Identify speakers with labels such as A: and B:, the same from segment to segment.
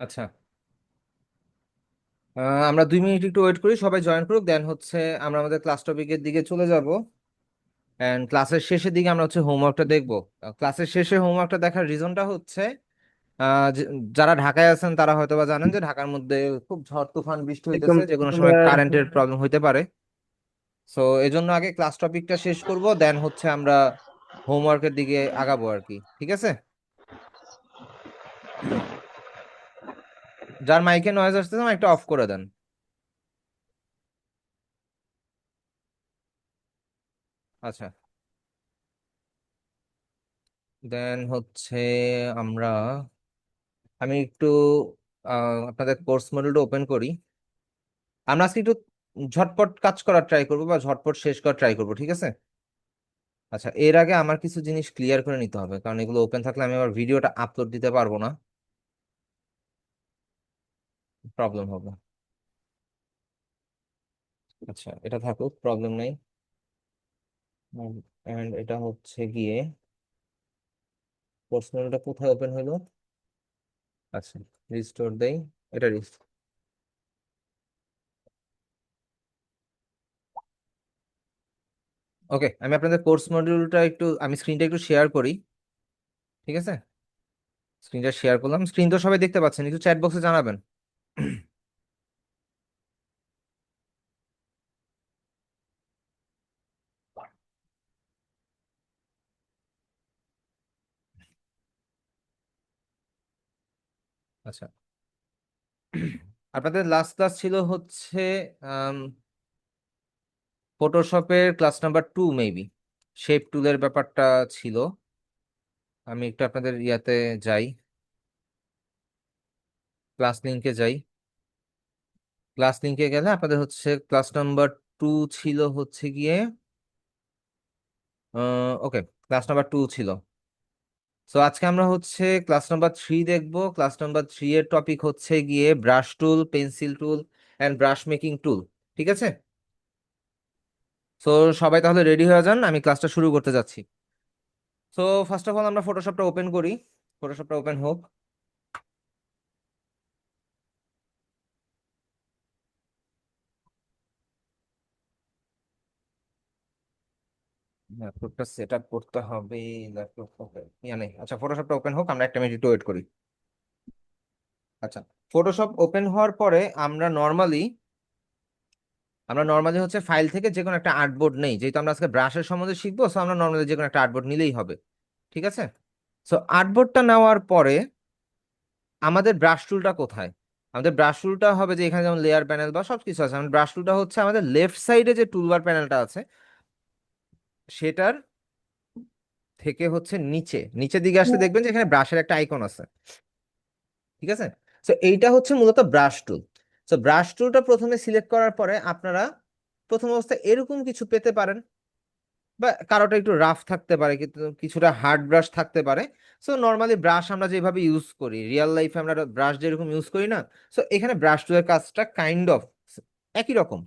A: আচ্ছা, আমরা 2 মিনিট একটু ওয়েট করি, সবাই জয়েন করুক, দেন হচ্ছে আমরা আমাদের ক্লাস টপিকের দিকে চলে যাব। এন্ড ক্লাসের শেষের দিকে আমরা হচ্ছে হোমওয়ার্কটা দেখব। ক্লাসের শেষে হোমওয়ার্কটা দেখার রিজনটা হচ্ছে যারা ঢাকায় আছেন তারা হয়তো বা জানেন যে ঢাকার মধ্যে খুব ঝড় তুফান বৃষ্টি হইতেছে, যে কোনো সময় কারেন্টের প্রবলেম হইতে পারে। সো এই জন্য আগে ক্লাস টপিকটা শেষ করব, দেন হচ্ছে আমরা হোমওয়ার্কের দিকে আগাবো আর কি, ঠিক আছে? যার মাইকে নয়েজ আসতেছে একটা অফ করে দেন। আচ্ছা, দেন হচ্ছে আমরা আমি একটু আপনাদের কোর্স মডিউলটা ওপেন করি। আমরা আজকে একটু ঝটপট কাজ করার ট্রাই করবো বা ঝটপট শেষ করার ট্রাই করবো, ঠিক আছে? আচ্ছা, এর আগে আমার কিছু জিনিস ক্লিয়ার করে নিতে হবে, কারণ এগুলো ওপেন থাকলে আমি আবার ভিডিওটা আপলোড দিতে পারবো না, প্রবলেম হবে। আচ্ছা, এটা থাকুক, প্রবলেম নেই। এন্ড এটা হচ্ছে গিয়ে কোর্স মডিউলটা কোথায় ওপেন হলো? আচ্ছা, রিস্টোর দেই, এটা রিস্টোর। ওকে, আমি আপনাদের কোর্স মডিউলটা একটু, আমি স্ক্রিনটা একটু শেয়ার করি, ঠিক আছে? স্ক্রিনটা শেয়ার করলাম, স্ক্রিন তো সবাই দেখতে পাচ্ছেন, একটু চ্যাট বক্সে জানাবেন। আচ্ছা, আপনাদের লাস্ট ক্লাস ছিল হচ্ছে ফটোশপের ক্লাস নাম্বার 2 মেবি, শেপ টুলের ব্যাপারটা ছিল। আমি একটু আপনাদের ইয়াতে যাই, ক্লাস লিঙ্কে যাই। ক্লাস লিঙ্কে গেলে আপনাদের হচ্ছে ক্লাস নাম্বার 2 ছিল হচ্ছে গিয়ে ওকে, ক্লাস নাম্বার 2 ছিল। সো আজকে আমরা হচ্ছে ক্লাস নাম্বার 3 দেখবো। ক্লাস নাম্বার 3 এর টপিক হচ্ছে গিয়ে brush tool, pencil tool and brush making tool, ঠিক আছে? সো সবাই তাহলে রেডি হয়ে যান, আমি ক্লাসটা শুরু করতে যাচ্ছি। সো ফার্স্ট অফ অল আমরা ফটোশপটা ওপেন করি, ফটোশপটা ওপেন হোক। ল্যাপটপটা সেট আপ করতে হবে, ল্যাপটপ ওকে, ইয়া নেই। আচ্ছা, ফটোশপটা ওপেন হোক, আমরা একটা মিনিট একটু ওয়েট করি। আচ্ছা, ফটোশপ ওপেন হওয়ার পরে আমরা নর্মালি হচ্ছে ফাইল থেকে যে কোনো একটা আর্টবোর্ড নেই, যেহেতু আমরা আজকে ব্রাশের সম্বন্ধে শিখবো, সো আমরা নর্মালি যে কোনো একটা আর্টবোর্ড নিলেই হবে, ঠিক আছে? সো আর্টবোর্ডটা নেওয়ার পরে আমাদের ব্রাশ টুলটা কোথায়? আমাদের ব্রাশ টুলটা হবে যে এখানে যেমন লেয়ার প্যানেল বা সবকিছু আছে, আমাদের ব্রাশ টুলটা হচ্ছে আমাদের লেফট সাইডে যে টুলবার প্যানেলটা আছে সেটার থেকে হচ্ছে নিচে, নিচের দিকে আসলে দেখবেন যে এখানে ব্রাশের একটা আইকন আছে, ঠিক আছে? সো এইটা হচ্ছে মূলত ব্রাশ টুল। সো ব্রাশ টুলটা প্রথমে সিলেক্ট করার পরে আপনারা প্রথম অবস্থায় এরকম কিছু পেতে পারেন, বা কারোটা একটু রাফ থাকতে পারে, কিন্তু কিছুটা হার্ড ব্রাশ থাকতে পারে। সো নর্মালি ব্রাশ আমরা যেভাবে ইউজ করি রিয়েল লাইফে, আমরা ব্রাশ যেরকম ইউজ করি না, সো এখানে ব্রাশ টুলের কাজটা কাইন্ড অফ একই রকম,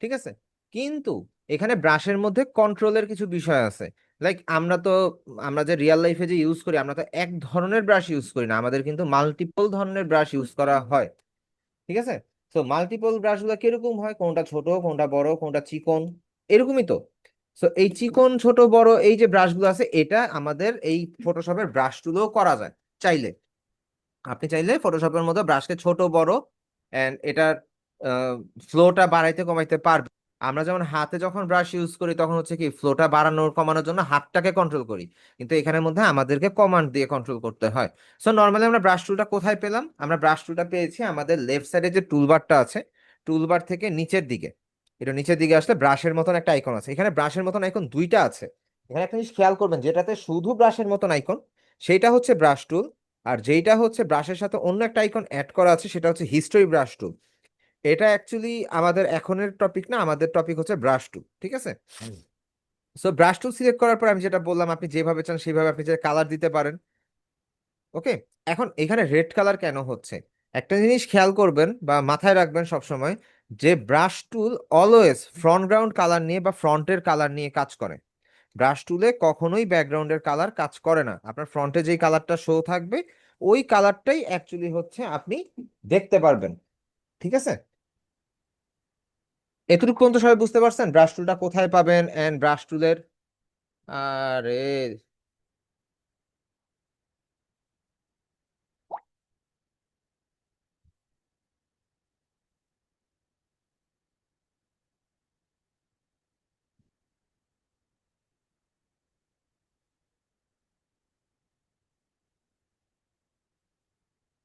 A: ঠিক আছে? কিন্তু এখানে ব্রাশের মধ্যে কন্ট্রোলের কিছু বিষয় আছে। লাইক আমরা যে রিয়েল লাইফে যে ইউজ করি, আমরা তো এক ধরনের ব্রাশ ইউজ করি না, আমাদের কিন্তু মাল্টিপল ধরনের ব্রাশ ইউজ করা হয়, ঠিক আছে? তো মাল্টিপল ব্রাশগুলো কিরকম হয়, কোনটা ছোট, কোনটা বড়, কোনটা চিকন, এরকমই তো। তো এই চিকন ছোট বড় এই যে ব্রাশগুলো আছে, এটা আমাদের এই ফটোশপের ব্রাশ টুলও করা যায় চাইলে। আপনি চাইলে ফটোশপের মধ্যে ব্রাশকে ছোট বড় এন্ড এটার ফ্লোটা বাড়াইতে কমাইতে পারবে। আমরা যেমন হাতে যখন ব্রাশ ইউজ করি তখন হচ্ছে কি ফ্লোটা বাড়ানোর কমানোর জন্য হাতটাকে কন্ট্রোল করি, কিন্তু এখানের মধ্যে আমাদেরকে কমান্ড দিয়ে কন্ট্রোল করতে হয়। সো নর্মালি আমরা ব্রাশ টুলটা কোথায় পেলাম? আমরা ব্রাশ টুলটা পেয়েছি আমাদের লেফট সাইডে যে টুলবারটা আছে, টুলবার থেকে নিচের দিকে। এটা নিচের দিকে আসলে ব্রাশের মতন একটা আইকন আছে, এখানে ব্রাশের মতন আইকন দুইটা আছে। এখানে একটা জিনিস খেয়াল করবেন, যেটাতে শুধু ব্রাশের মতন আইকন সেইটা হচ্ছে ব্রাশ টুল, আর যেইটা হচ্ছে ব্রাশের সাথে অন্য একটা আইকন অ্যাড করা আছে সেটা হচ্ছে হিস্টোরি ব্রাশ টুল। এটা অ্যাকচুয়ালি আমাদের এখনের টপিক না, আমাদের টপিক হচ্ছে ব্রাশ টুল, ঠিক আছে? সো ব্রাশ টুল সিলেক্ট করার পর আমি যেটা বললাম, আপনি যেভাবে চান সেইভাবে আপনি যে কালার দিতে পারেন। ওকে, এখন এখানে রেড কালার কেন হচ্ছে? একটা জিনিস খেয়াল করবেন বা মাথায় রাখবেন সব সময়, যে ব্রাশ টুল অলওয়েজ ফ্রন্ট গ্রাউন্ড কালার নিয়ে বা ফ্রন্টের কালার নিয়ে কাজ করে। ব্রাশ টুলে কখনোই ব্যাকগ্রাউন্ডের কালার কাজ করে না, আপনার ফ্রন্টে যেই কালারটা শো থাকবে ওই কালারটাই অ্যাকচুয়ালি হচ্ছে আপনি দেখতে পারবেন। ঠিক আছে, এতটুকু পর্যন্ত সবাই বুঝতে পারছেন ব্রাশ টুলটা কোথায় পাবেন এন্ড ব্রাশ টুলের। আরে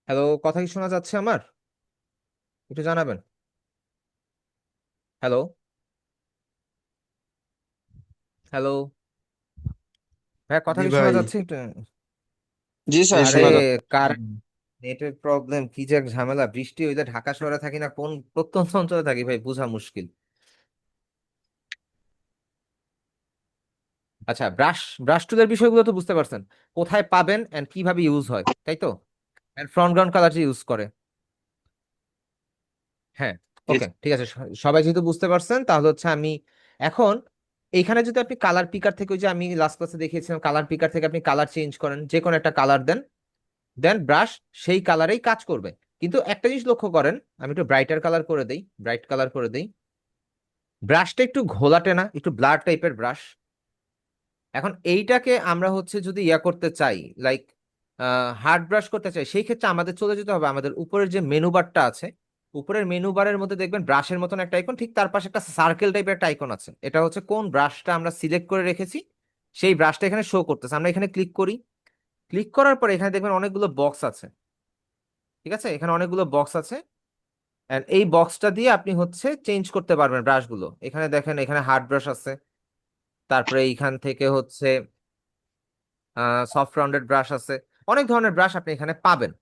A: হ্যালো, কথা কি শোনা যাচ্ছে আমার? একটু জানাবেন। হ্যালো, হ্যালো, হ্যাঁ কথা
B: জি
A: কি শোনা
B: ভাই।
A: যাচ্ছে একটু?
B: জি স্যার,
A: আরে
B: শোনা যাচ্ছে।
A: কারেন্ট নেটের প্রবলেম, কি যে এক ঝামেলা, বৃষ্টি হইলে ঢাকা শহরে থাকি না কোন প্রত্যন্ত অঞ্চলে থাকি ভাই বোঝা মুশকিল। আচ্ছা, ব্রাশ ব্রাশ টুলের বিষয়গুলো তো বুঝতে পারছেন, কোথায় পাবেন এন্ড কিভাবে ইউজ হয়, তাই তো? এন্ড ফ্রন্ট গ্রাউন্ড কালার যে ইউজ করে। হ্যাঁ,
B: জি।
A: ওকে ঠিক আছে, সবাই যেহেতু বুঝতে পারছেন তাহলে হচ্ছে আমি এখন এইখানে যদি আপনি কালার পিকার থেকে, ওই যে আমি লাস্ট ক্লাসে দেখিয়েছিলাম, কালার পিকার থেকে আপনি কালার চেঞ্জ করেন, যে কোনো একটা কালার দেন, দেন ব্রাশ সেই কালারেই কাজ করবে। কিন্তু একটা জিনিস লক্ষ্য করেন, আমি একটু ব্রাইটার কালার করে দেই, ব্রাইট কালার করে দেই, ব্রাশটা একটু ঘোলাটে না, একটু ব্লাড টাইপের ব্রাশ। এখন এইটাকে আমরা হচ্ছে যদি ইয়া করতে চাই, লাইক হার্ড ব্রাশ করতে চাই, সেই ক্ষেত্রে আমাদের চলে যেতে হবে আমাদের উপরের যে মেনু বারটা আছে, উপরের মেনু বারের মধ্যে দেখবেন ব্রাশের মতন একটা আইকন, ঠিক তার পাশে একটা সার্কেল টাইপের একটা আইকন আছে, এটা হচ্ছে কোন ব্রাশটা আমরা সিলেক্ট করে রেখেছি সেই ব্রাশটা এখানে শো করতেছে। আমরা এখানে ক্লিক করি, ক্লিক করার পরে এখানে দেখবেন অনেকগুলো বক্স আছে। ঠিক আছে, এখানে অনেকগুলো বক্স আছে, এন্ড এই বক্সটা দিয়ে আপনি হচ্ছে চেঞ্জ করতে পারবেন ব্রাশগুলো। এখানে দেখেন, এখানে হার্ড ব্রাশ আছে, তারপরে এইখান থেকে হচ্ছে সফট রাউন্ডেড ব্রাশ আছে, অনেক ধরনের ব্রাশ আপনি এখানে পাবেন।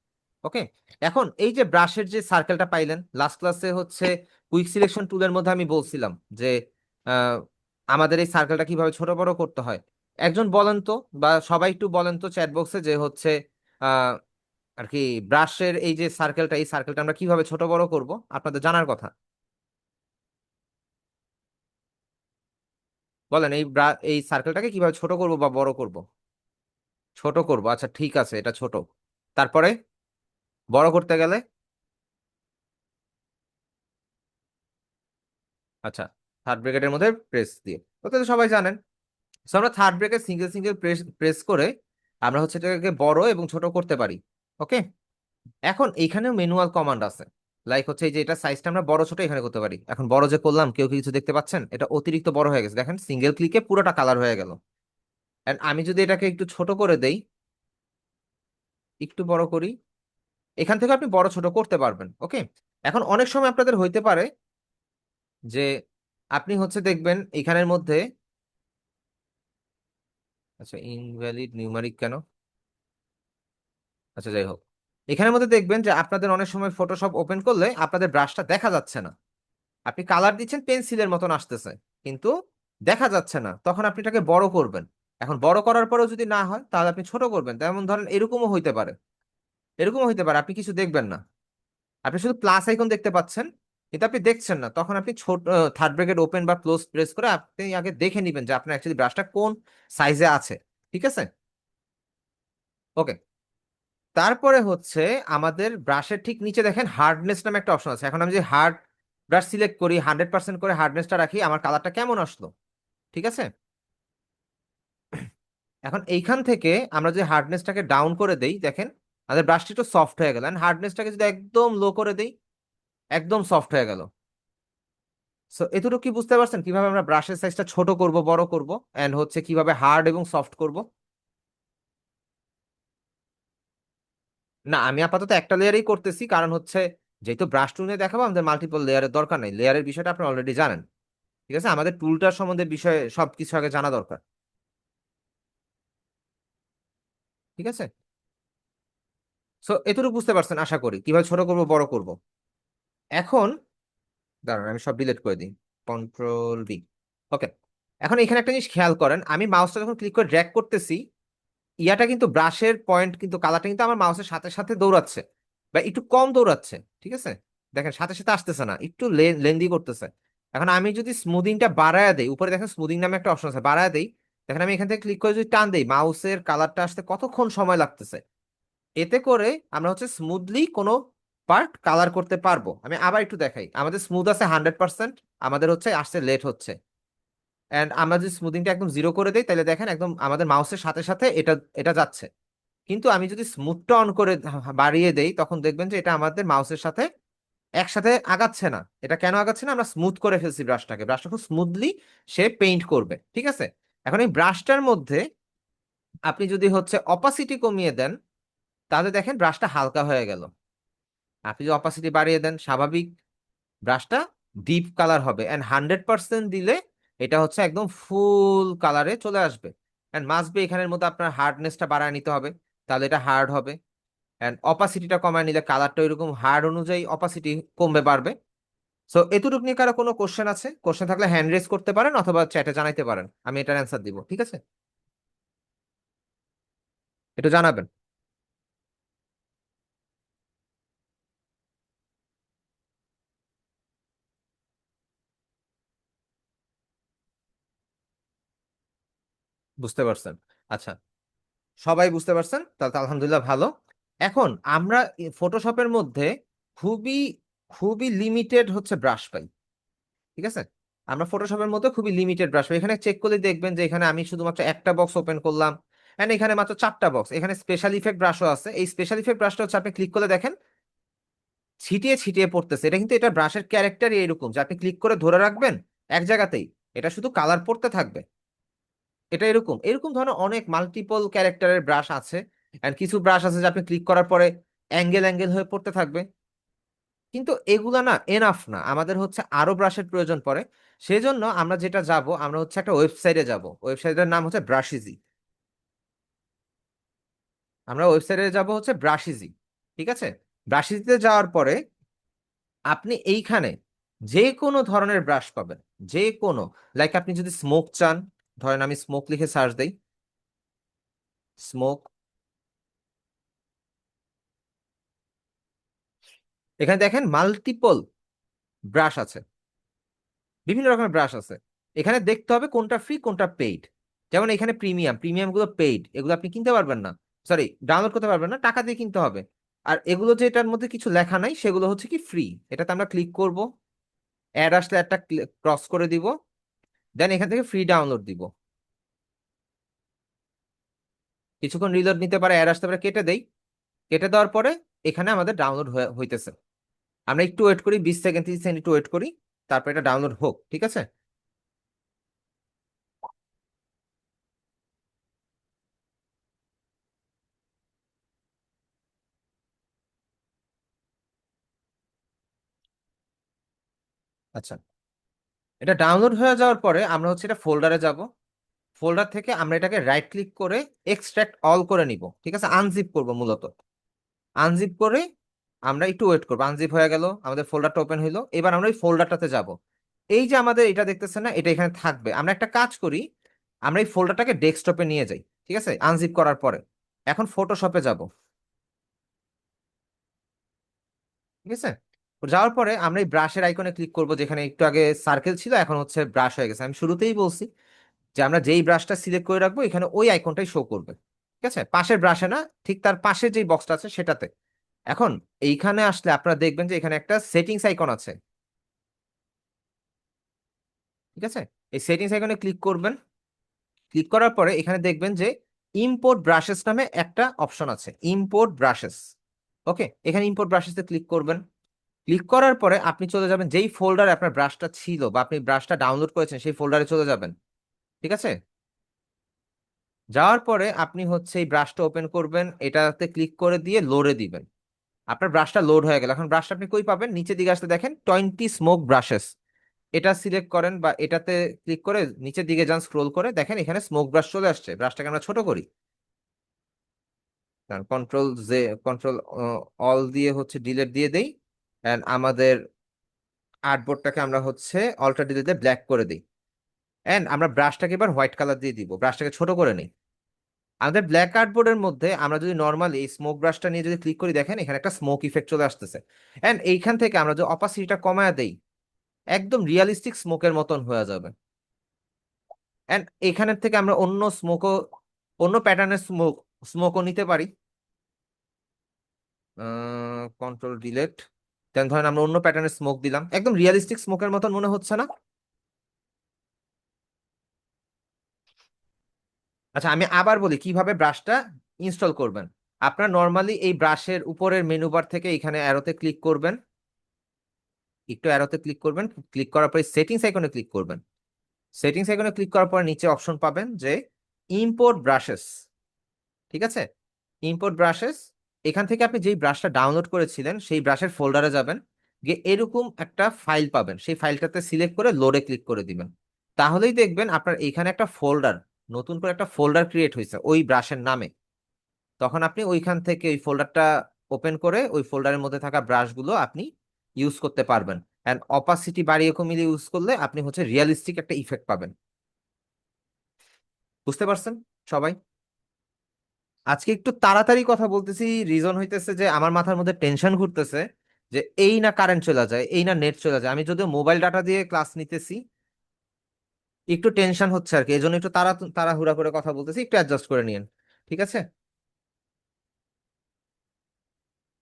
A: ওকে, এখন এই যে ব্রাশের যে সার্কেলটা পাইলেন, লাস্ট ক্লাসে হচ্ছে কুইক সিলেকশন টুলের মধ্যে আমি বলছিলাম যে আহ, আমাদের এই সার্কেলটা কিভাবে ছোট বড় করতে হয়। একজন বলেন তো, বা সবাই একটু বলেন তো চ্যাট বক্সে, যে হচ্ছে আহ, আর কি ব্রাশের এই যে সার্কেলটা, এই সার্কেলটা আমরা কিভাবে ছোট বড় করব, আপনাদের জানার কথা। বলেন এই সার্কেলটাকে কিভাবে ছোট করব বা বড় করব। ছোট করব, আচ্ছা ঠিক আছে, এটা ছোট। তারপরে বড় করতে গেলে, আচ্ছা থার্ড ব্র্যাকেটের মধ্যে প্রেস দিয়ে, ওটা তো সবাই জানেন। সো আমরা third bracket single single press press করে আমরা হচ্ছে এটাকে বড় এবং ছোট করতে পারি। ওকে, এখন এইখানেও ম্যানুয়াল কমান্ড আছে, লাইক হচ্ছে এই যে এটা সাইজটা আমরা বড় ছোট এখানে করতে পারি। এখন বড় যে করলাম, কেউ কি কিছু দেখতে পাচ্ছেন? এটা অতিরিক্ত বড় হয়ে গেছে, দেখেন সিঙ্গেল ক্লিকে পুরোটা কালার হয়ে গেল। এন্ড আমি যদি এটাকে একটু ছোট করে দেই, একটু বড় করি, এখান থেকে আপনি বড় ছোট করতে পারবেন। ওকে, এখন অনেক সময় আপনাদের হইতে পারে যে আপনি হচ্ছে দেখবেন এখানের মধ্যে, আচ্ছা ইনভ্যালিড নিউমারিক কেন, আচ্ছা যাই হোক, এখানের মধ্যে দেখবেন যে আপনাদের অনেক সময় ফটোশপ ওপেন করলে আপনাদের ব্রাশটা দেখা যাচ্ছে না, আপনি কালার দিচ্ছেন পেন্সিলের মতন আসতেছে, কিন্তু দেখা যাচ্ছে না, তখন আপনি এটাকে বড় করবেন। এখন বড় করার পরেও যদি না হয় তাহলে আপনি ছোট করবেন। তেমন ধরেন এরকমও হইতে পারে, এরকমও হইতে পারে আপনি কিছু দেখবেন না, আপনি শুধু প্লাস আইকন দেখতে পাচ্ছেন কিন্তু আপনি দেখছেন না, তখন আপনি ছোট থার্ড ব্র্যাকেট ওপেন বা ক্লোজ প্রেস করে আপনি আগে দেখে নেবেন যে আপনার অ্যাকচুয়ালি ব্রাশটা কোন সাইজে আছে। ঠিক আছে, ওকে। তারপরে হচ্ছে আমাদের ব্রাশের ঠিক নিচে দেখেন হার্ডনেস নামে একটা অপশন আছে। এখন আমি যে হার্ড ব্রাশ সিলেক্ট করি, 100% করে হার্ডনেসটা রাখি, আমার কালারটা কেমন আসলো? ঠিক আছে, এখন এইখান থেকে আমরা যে হার্ডনেসটাকে ডাউন করে দেই, দেখেন আমাদের ব্রাশটি একটু সফট হয়ে গেল। হার্ডনেসটাকে যদি একদম লো করে দেই, একদম সফট হয়ে গেল। সো এতটুকু কি বুঝতে পারছেন কিভাবে আমরা ব্রাশের সাইজটা ছোট করব, বড় করব, এন্ড হচ্ছে কিভাবে হার্ড এবং সফট করব? না, আমি আপাতত একটা লেয়ারেই করতেছি, কারণ হচ্ছে যেহেতু ব্রাশ টুল নিয়ে দেখাবো, আমাদের মাল্টিপল লেয়ারের দরকার নেই, লেয়ারের বিষয়টা আপনি অলরেডি জানেন। ঠিক আছে, আমাদের টুলটার সম্বন্ধে বিষয়ে সবকিছু আগে জানা দরকার। ঠিক আছে, সো এতটুকু বুঝতে পারছেন আশা করি কিভাবে ছোট করব, বড় করব। এখন দাঁড়ান আমি সব ডিলিট করে দিই, কন্ট্রোল ভি। ওকে, এখন এখানে একটা জিনিস খেয়াল করেন, আমি মাউসটা যখন ক্লিক করে ড্র্যাগ করতেছি, ইয়াটা কিন্তু ব্রাশের পয়েন্ট কিন্তু কালারটা কিন্তু আমার মাউসের সাথে সাথে দৌড়াচ্ছে, বা একটু কম দৌড়াচ্ছে। ঠিক আছে, দেখেন সাথে সাথে আসতেছে না, একটু লেন্দি করতেছে। এখন আমি যদি স্মুদিংটা বাড়ায় দেই, উপরে দেখেন স্মুদিং নামে একটা অপশন আছে, বাড়ায় দেই, দেখেন আমি এখান থেকে ক্লিক করে যদি টান দেই, মাউসের কালারটা আসতে কতক্ষণ সময় লাগতেছে। এতে করে আমরা হচ্ছে স্মুথলি কোনো পার্ট কালার করতে পারবো। আমি আবার একটু দেখাই, আমাদের স্মুথ আছে 100%, আমাদের হচ্ছে আসতে লেট হচ্ছে। অ্যান্ড আমরা যদি স্মুথিংটা একদম জিরো করে দেই, তাহলে দেখেন একদম আমাদের মাউসের সাথে সাথে এটা এটা যাচ্ছে। কিন্তু আমি যদি স্মুথটা অন করে বাড়িয়ে দেই, তখন দেখবেন যে এটা আমাদের মাউসের সাথে একসাথে আগাচ্ছে না। এটা কেন আগাচ্ছে না? আমরা স্মুথ করে ফেলছি ব্রাশটাকে, ব্রাশটা খুব স্মুথলি সে পেইন্ট করবে, ঠিক আছে। এখন এই ব্রাশটার মধ্যে আপনি যদি হচ্ছে অপাসিটি কমিয়ে দেন, তাহলে দেখেন ব্রাশটা হালকা হয়ে গেল। আপনি যদি অপাসিটি বাড়িয়ে দেন, স্বাভাবিক ব্রাশটা ডিপ কালার হবে, অ্যান্ড 100% দিলে এটা হচ্ছে একদম ফুল কালারে চলে আসবে। অ্যান্ড মাস্ট বি এখানের মধ্যে আপনার হার্ডনেসটা বাড়ায় নিতে হবে, তাহলে এটা হার্ড হবে। অ্যান্ড অপাসিটিটা কমায় নিলে কালারটা এরকম হার্ড অনুযায়ী অপাসিটি কমবে বাড়বে। সো এতটুকু নিয়ে কারো কোনো কোশ্চেন আছে? কোশ্চেন থাকলে হ্যান্ড রেজ করতে পারেন অথবা চ্যাটে জানাইতে পারেন, আমি এটার অ্যান্সার দিব, ঠিক আছে? একটু জানাবেন। বুঝতে পারছেন? আচ্ছা, সবাই বুঝতে পারছেন, তাহলে তো আলহামদুলিল্লাহ ভালো। এখন আমরা ফটোশপের মধ্যে খুবই খুবই লিমিটেড হচ্ছে ব্রাশ পাই, ঠিক আছে। আমরা ফটোশপের মধ্যে খুবই লিমিটেড ব্রাশ পাই। এখানে চেক করলে দেখবেন যে এখানে আমি শুধুমাত্র একটা বক্স ওপেন করলাম, এন্ড এখানে মাত্র 4টা বক্স। এখানে স্পেশাল ইফেক্ট ব্রাশও আছে। এই স্পেশাল ইফেক্ট ব্রাশটা হচ্ছে আপনি ক্লিক করলে দেখেন ছিটিয়ে ছিটিয়ে পড়তেছে। এটা কিন্তু এটা ব্রাশের ক্যারেক্টারই এরকম যে আপনি ক্লিক করে ধরে রাখবেন এক জায়গাতেই, এটা শুধু কালার পড়তে থাকবে। এটা এরকম এরকম ধরনের অনেক মাল্টিপল ক্যারেক্টারের ব্রাশ আছে। এন্ড কিছু ব্রাশ আছে যে আপনি ক্লিক করার পরে অ্যাঙ্গেল অ্যাঙ্গেল হয়ে পড়তে থাকবে। কিন্তু এগুলা না এনাফ না, আমাদের হচ্ছে আরো ব্রাশের প্রয়োজন পড়ে। সেজন্য আমরা যেটা যাব, আমরা হচ্ছে একটা ওয়েবসাইটে যাব, ওয়েবসাইটের নাম হচ্ছে ব্রাশিজি। আমরা ওয়েবসাইটে যাব হচ্ছে ব্রাশিজি, ঠিক আছে। ব্রাশিজিতে যাওয়ার পরে আপনি এইখানে যে কোনো ধরনের ব্রাশ পাবেন, যে কোনো। লাইক আপনি যদি স্মোক চান, ধরেন আমি স্মোক লিখে সার্চ দেই, স্মোক। এখানে দেখেন মাল্টিপল ব্রাশ আছে, বিভিন্ন রকমের ব্রাশ আছে। এখানে দেখতে হবে কোনটা ফ্রি কোনটা পেইড। যেমন এখানে প্রিমিয়াম, প্রিমিয়াম গুলো পেইড, এগুলো আপনি কিনতে পারবেন না, সরি ডাউনলোড করতে পারবেন না, টাকা দিয়ে কিনতে হবে। আর এগুলো যে এটার মধ্যে কিছু লেখা নাই সেগুলো হচ্ছে কি ফ্রি। এটাতে আমরা ক্লিক করব, অ্যাড আসলে একটা ক্রস করে দিব, দেন এখান থেকে ফ্রি ডাউনলোড দিব। কিছুক্ষণ রিলোড নিতে পারে, অ্যাড আসতে পারে, কেটে দেই। কেটে দেওয়ার পরে এখানে আমাদের ডাউনলোড হইতেছে। আমরা একটু ওয়েট করি, 20 সেকেন্ড 30 সেকেন্ড একটু ওয়েট করি, তারপর এটা ডাউনলোড হোক, ঠিক আছে। আচ্ছা, এটা ডাউনলোড হয়ে যাওয়ার পরে আমরা হচ্ছে এটা ফোল্ডারে যাব। ফোল্ডার থেকে আমরা এটাকে রাইট ক্লিক করে এক্সট্রাক্ট অল করে নিব, ঠিক আছে। আনজিপ করব মূলত। আনজিপ করে আমরা একটু ওয়েট করবো, আনজিপ হয়ে গেল, আমাদের ফোল্ডারটা ওপেন হইলো। এবার আমরা এই ফোল্ডারটাতে যাব। এই যে আমাদের এটা দেখতেছেন না, এটা এখানে থাকবে। আমরা একটা কাজ করি, আমরা এই ফোল্ডারটাকে ডেস্কটপে নিয়ে যাই, ঠিক আছে, আনজিপ করার পরে। এখন ফটোশপে যাব, ঠিক আছে। যাওয়ার পরে আমরা এই ব্রাশের আইকনে ক্লিক করব, যেখানে একটু আগে সার্কেল ছিল এখন হচ্ছে ব্রাশ হয়ে গেছে। আমি শুরুতেই বলছি যে আমরা যেই ব্রাশটা সিলেক্ট করে রাখবো এখানে ওই আইকনটাই শো করবে, ঠিক আছে। পাশের ব্রাশে না, ঠিক তার পাশে যেই বক্সটা আছে সেটাতে। এখন এইখানে আসলে আপনারা দেখবেন যে এখানে একটা সেটিংস আইকন আছে, ঠিক আছে। এই সেটিংস আইকনে ক্লিক করবেন। ক্লিক করার পরে এখানে দেখবেন যে ইম্পোর্ট ব্রাশেস নামে একটা অপশন আছে, ইম্পোর্ট ব্রাশেস। ওকে, এখানে ইম্পোর্ট ব্রাশেসে ক্লিক করবেন। ক্লিক করার পরে আপনি চলে যাবেন যেই ফোল্ডারে আপনার ব্রাশটা ছিল বা আপনি ব্রাশটা ডাউনলোড করেছেন সেই ফোল্ডারে চলে যাবেন, ঠিক আছে। যাওয়ার পরে আপনি হচ্ছে এই ব্রাশটা ওপেন করবেন, এটাতে ক্লিক করে দিয়ে লোডে দিবেন। আপনার ব্রাশটা লোড হয়ে গেল। এখন ব্রাশটা আপনি কই পাবেন? নিচের দিকে আসতে দেখেন 20 স্মোক ব্রাশেস, এটা সিলেক্ট করেন বা এটাতে ক্লিক করে নিচের দিকে যান, স্ক্রোল করে দেখেন এখানে স্মোক ব্রাশ চলে আসছে। ব্রাশটাকে আমরা ছোট করি, কন্ট্রোল জে, কন্ট্রোল অল দিয়ে হচ্ছে ডিলিট দিয়ে দেই। এন্ড আমাদের আর্টবোর্ডটাকে আমরা হচ্ছে অল্টার ডিলিট দিয়ে ব্ল্যাক করে দিই। এন্ড আমরা ব্রাশটাকে এবার হোয়াইট কালার দিয়ে দিব, ব্রাশটাকে ছোট করে নিই। আমাদের ব্ল্যাক আর্টবোর্ডের মধ্যে আমরা যদি নর্মালি এই স্মোক ব্রাশটা নিয়ে যদি ক্লিক করি, দেখেন এখানে একটা স্মোক ইফেক্ট চলে আসতেছে। এন্ড এইখান থেকে আমরা যদি অপাসিটিটা কমায় দেই, একদম রিয়ালিস্টিক স্মোকের মতন হয়ে যাবে। এন্ড এখানের থেকে আমরা অন্য স্মোকও, অন্য প্যাটার্নের স্মোকও নিতে পারি। কন্ট্রোল ডিলেট, দেন ধরেন আমরা অন্য প্যাটার্নের স্মোক দিলাম, একদম রিয়েলিস্টিক স্মোকের মতন মনে হচ্ছে না? আচ্ছা আমি আবার বলি কিভাবে ব্রাশটা ইনস্টল করবেন। আপনার নর্মালি এই ব্রাশের উপরের মেনু বার থেকে এখানে অ্যারোতে ক্লিক করবেন, একটু অ্যারোতে ক্লিক করবেন, ক্লিক করার পরে সেটিংস আইকনে ক্লিক করবেন। সেটিংস আইকনে ক্লিক করার পর নিচে অপশন পাবেন যে ইম্পোর্ট ব্রাশেস, ঠিক আছে? ইম্পোর্ট ব্রাশেস, এখান থেকে আপনি যেই ব্রাশটা ডাউনলোড করেছিলেন সেই ব্রাশের ফোল্ডারে যাবেন, গিয়ে এরকম একটা ফাইল পাবেন, সেই ফাইলটাতে সিলেক্ট করে লোডে ক্লিক করে দিবেন। তাহলেই দেখবেন আপনার এইখানে একটা ফোল্ডার, নতুন করে একটা ফোল্ডার ক্রিয়েট হয়েছে ওই ব্রাশের নামে। তখন আপনি ওইখান থেকে ওই ফোল্ডারটা ওপেন করে ওই ফোল্ডারের মধ্যে থাকা ব্রাশগুলো আপনি ইউজ করতে পারবেন। অ্যান্ড অপাসিটি বাড়িয়ে কমিয়ে ইউজ করলে আপনি হচ্ছে রিয়েলিস্টিক একটা ইফেক্ট পাবেন। বুঝতে পারছেন সবাই? আজকে একটু তাড়াতাড়ি কথা বলতেছি, রিজন হইতেছে যে আমার মাথার মধ্যে টেনশন ঘুরতেছে যে এই না কারেন্ট চলে যায়, এই না নেট চলে যায়। আমি যদিও মোবাইল ডাটা দিয়ে ক্লাস নিতেছি, একটু টেনশন হচ্ছে আর কি, এই জন্য একটু তাড়াহুড়া করে কথা বলতেছি, একটু অ্যাডজাস্ট করে নিন। ঠিক আছে?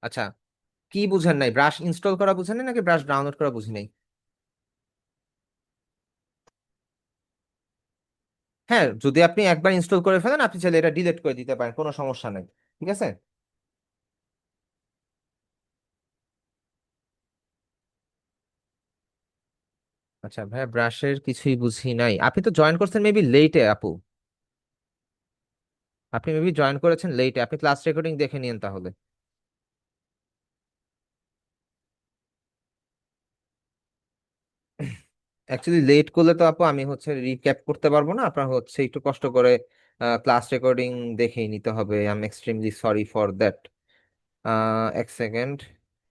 A: আচ্ছা, কি বুঝেন নাই? ব্রাশ ইনস্টল করা বুঝেন নাই নাকি ব্রাশ ডাউনলোড করা বুঝি নাই? হ্যাঁ, যদি আপনি একবার ইনস্টল করে ফেলেন আপনি চাইলে এটা ডিলিট করে দিতে পারেন, কোনো সমস্যা নেই। ঠিক আছে? আচ্ছা ভাই, ব্রাশের কিছুই বুঝি নাই। আপনি তো জয়েন করছেন মেবি লেটে আপু, আপনি মেবি জয়েন করেছেন লেটে, আপনি ক্লাস রেকর্ডিং দেখে নিন তাহলে। অ্যাকচুয়ালি লেট করলে তো আপু আমি হচ্ছে রিক্যাপ করতে পারবো না, আপনার হচ্ছে একটু কষ্ট করে ক্লাস রেকর্ডিং দেখেই নিতে হবে। I am extremely sorry for that. এক সেকেন্ড,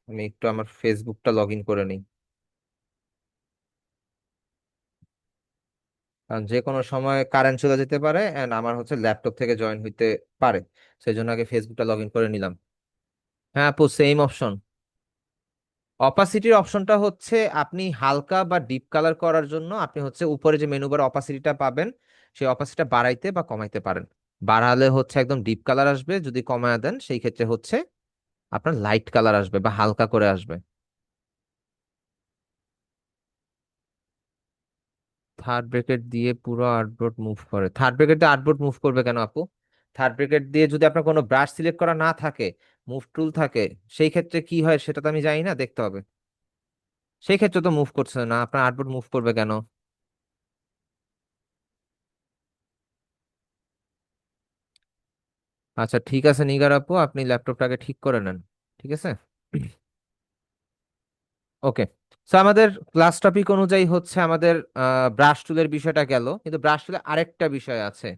A: আমি একটু আমার ফেসবুকটা লগ ইন করে নিই, কারণ যে কোনো সময় কারেন্ট চলে যেতে পারে এন্ড আমার হচ্ছে ল্যাপটপ থেকে জয়েন হইতে পারে, সেই জন্য আগে ফেসবুকটা লগ ইন করে নিলাম। হ্যাঁ আপু, সেম অপশন। অপাসিটির অপশনটা হচ্ছে আপনি হালকা বা ডিপ কালার করার জন্য আপনি হচ্ছে উপরে যে মেনু বার অপাসিটিটা পাবেন, সেই অপাসিটিটা বাড়াইতে বা কমাইতে পারেন। বাড়ালে হচ্ছে একদম ডিপ কালার আসবে, যদি কমায় দেন সেই ক্ষেত্রে হচ্ছে আপনার লাইট কালার আসবে বা হালকা করে আসবে। থার্ড ব্রেকেট দিয়ে পুরো আর্টবোর্ড মুভ করে? থার্ড ব্রেকেট দিয়ে আর্টবোর্ড মুভ করবে কেন আপু? থার্ড ব্রেকেট দিয়ে যদি আপনার কোনো ব্রাশ সিলেক্ট করা না থাকে, মুভ টুল থাকে, সেই ক্ষেত্রে কি হয় সেটা তো আমি জানি না, দেখতে হবে। সেই ক্ষেত্রে তো মুভ করছে না, আপনার আর্টবোর্ড মুভ করবে কেন? আচ্ছা ঠিক আছে নিগার আপু, আপনি ল্যাপটপটাকে ঠিক করে নেন। ঠিক আছে? ওকে। সো আমাদের ক্লাস টপিক অনুযায়ী হচ্ছে আমাদের ব্রাশ টুলের বিষয়টা গেল, কিন্তু ব্রাশ টুলে আরেকটা বিষয় আছে।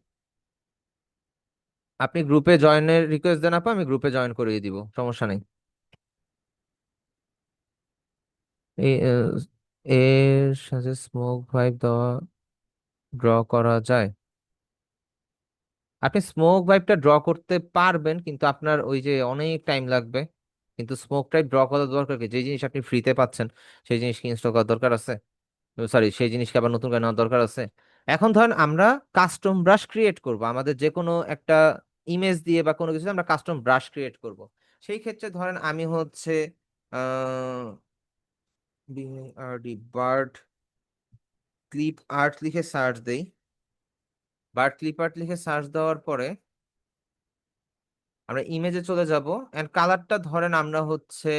A: আপনি গ্রুপে জয়েনের রিকোয়েস্ট দেন আপু, আমি গ্রুপে জয়েন করিয়ে দিব, সমস্যা নেই। এই এর সাথে স্মোক ভাইব দেওয়া, ড্র করা যায়? আপনি স্মোক ভাইবটা ড্র করতে পারবেন, কিন্তু আপনার ওই যে অনেক টাইম লাগবে। কিন্তু স্মোকটাই ড্র করার দরকার কি? যে জিনিস আপনি ফ্রিতে পাচ্ছেন সেই জিনিস কি ইনস্টল করার দরকার আছে? সরি, সেই জিনিসকে আবার নতুন করে নেওয়ার দরকার আছে? এখন ধরেন আমরা কাস্টম ব্রাশ ক্রিয়েট করব, আমাদের যে কোনো একটা ইমেজ দিয়ে বা কোনো কিছু দিয়ে আমরা কাস্টম ব্রাশ ক্রিয়েট করব। সেই ক্ষেত্রে ধরেন আমি হচ্ছে বার্ড ক্লিপ আর্ট লিখে সার্চ দেই। বার্ড ক্লিপ আর্ট লিখে সার্চ দেওয়ার পরে আমরা ইমেজে চলে যাব, এন্ড কালারটা ধরেন আমরা হচ্ছে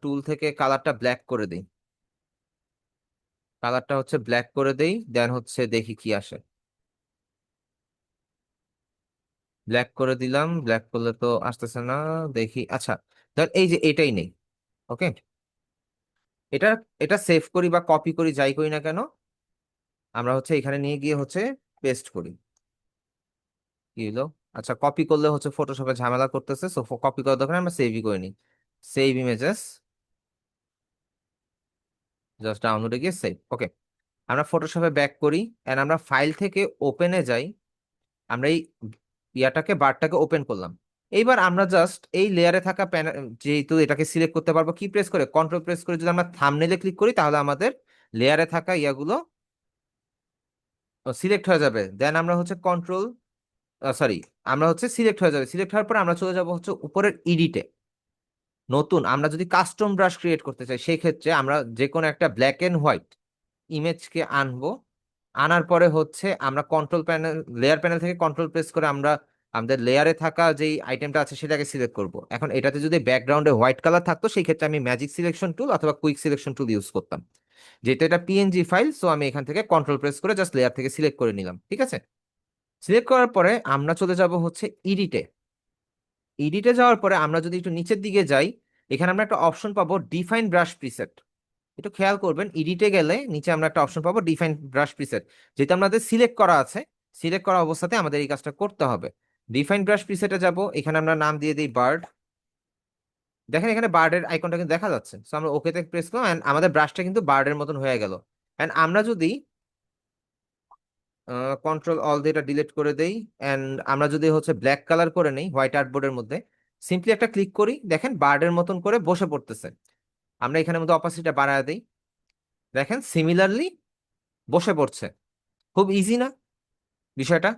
A: টুল থেকে কালারটা ব্ল্যাক করে দিই। কালারটা হচ্ছে ব্ল্যাক করে দেই, দেন হচ্ছে দেখি কি আসে। ব্ল্যাক করে দিলাম, ব্ল্যাক করলে তো আসতেছে না, দেখি। আচ্ছা, ধর এই যে এটাই নেই। ওকে, এটা এটা সেভ করি বা কপি করি, যাই করি না কেন, আমরা হচ্ছে এখানে নিয়ে গিয়ে হচ্ছে পেস্ট করি। কি হলো? আচ্ছা, কপি করলে হচ্ছে ফটোশপে ঝামেলা করতেছে, সো কপি করার দরকার নেই, আমরা সেভই করে নিই। সেভ ইমেজেস, জাস্ট ডাউনলোডে গিয়ে সেভ। ওকে, আমরা ফটোশপে ব্যাক করি এন্ড আমরা ফাইল থেকে ওপেনে যাই। আমরা এই ইয়াটাকে বারটাকে ওপেন করলাম। এইবার আমরা জাস্ট এই লেয়ারে থাকা যেহেতু এটাকে সিলেক্ট করতে পারবো কি প্রেস করে, কন্ট্রোল প্রেস করে যদি আমরা থাম্বনেইলে ক্লিক করি তাহলে আমাদের লেয়ারে থাকা ইয়াগুলো সিলেক্ট হয়ে যাবে। দেন আমরা হচ্ছে কন্ট্রোল, সরি, আমরা হচ্ছে সিলেক্ট হয়ে যাবে, সিলেক্ট হওয়ার পর আমরা চলে যাব হচ্ছে উপরের ইডিটে। নতুন আমরা যদি কাস্টম ব্রাশ ক্রিয়েট করতে চাই সেই ক্ষেত্রে আমরা যে কোনো একটা ব্ল্যাক এন্ড হোয়াইট ইমেজকে আনবো। আনার পরে হচ্ছে আমরা কন্ট্রোল প্যানেল, লেয়ার প্যানেল থেকে কন্ট্রোল প্রেস করে আমরা আমাদের লেয়ারে থাকা যেই আইটেমটা আছে সেটাকে সিলেক্ট করব। এখন এটাতে যদি ব্যাকগ্রাউন্ডে হোয়াইট কালার থাকতো সেই ক্ষেত্রে আমি ম্যাজিক সিলেকশন টুল অথবা কুইক সিলেকশন টুল ইউজ করতাম। যেহেতু এটা পিএনজি ফাইল, সো আমি এখান থেকে কন্ট্রোল প্রেস করে জাস্ট লেয়ার থেকে সিলেক্ট করে নিলাম, ঠিক আছে। সিলেক্ট করার পরে আমরা চলে যাব হচ্ছে ইডিটে। ইডিটে যাওয়ার পরে আমরা যদি একটু নিচের দিকে যাই, এখানে আমরা একটা অপশন পাবো ডিফাইন ব্রাশ প্রিসেট। একটু খেয়াল করবেন, এডিটে গেলে নিচে আমরা একটা অপশন পাবো ডিফাইন ব্রাশ প্রিসেট। যেটা আমাদের সিলেক্ট করা আছে, সিলেক্ট করা অবস্থাতে আমাদের এই কাজটা করতে হবে। ডিফাইন ব্রাশ প্রিসেটে যাব, এখানে আমরা নাম দিয়ে দিই বার্ড। দেখেন এখানে বার্ডের আইকনটা কিন্তু দেখা যাচ্ছে, সো আমরা ওকেতে প্রেস করলাম and আমাদের ব্রাশটা কিন্তু বার্ডের মতন হয়ে গেল। এন্ড আমরা যদি কন্ট্রোল অল দিয়ে এটা ডিলিট করে দেই, এন্ড আমরা যদি হচ্ছে ব্ল্যাক কালার করে নেই হোয়াইট আর্টবোর্ডের মধ্যে, সিম্পলি একটা ক্লিক করি, দেখেন বার্ডের মতন করে বসে পড়তেছে। আমরা এখানের মধ্যে অপাসিটিটা বাড়ায় দিই, দেখেন সিমিলারলি বসে পড়ছে। খুব ইজি না বিষয়টা,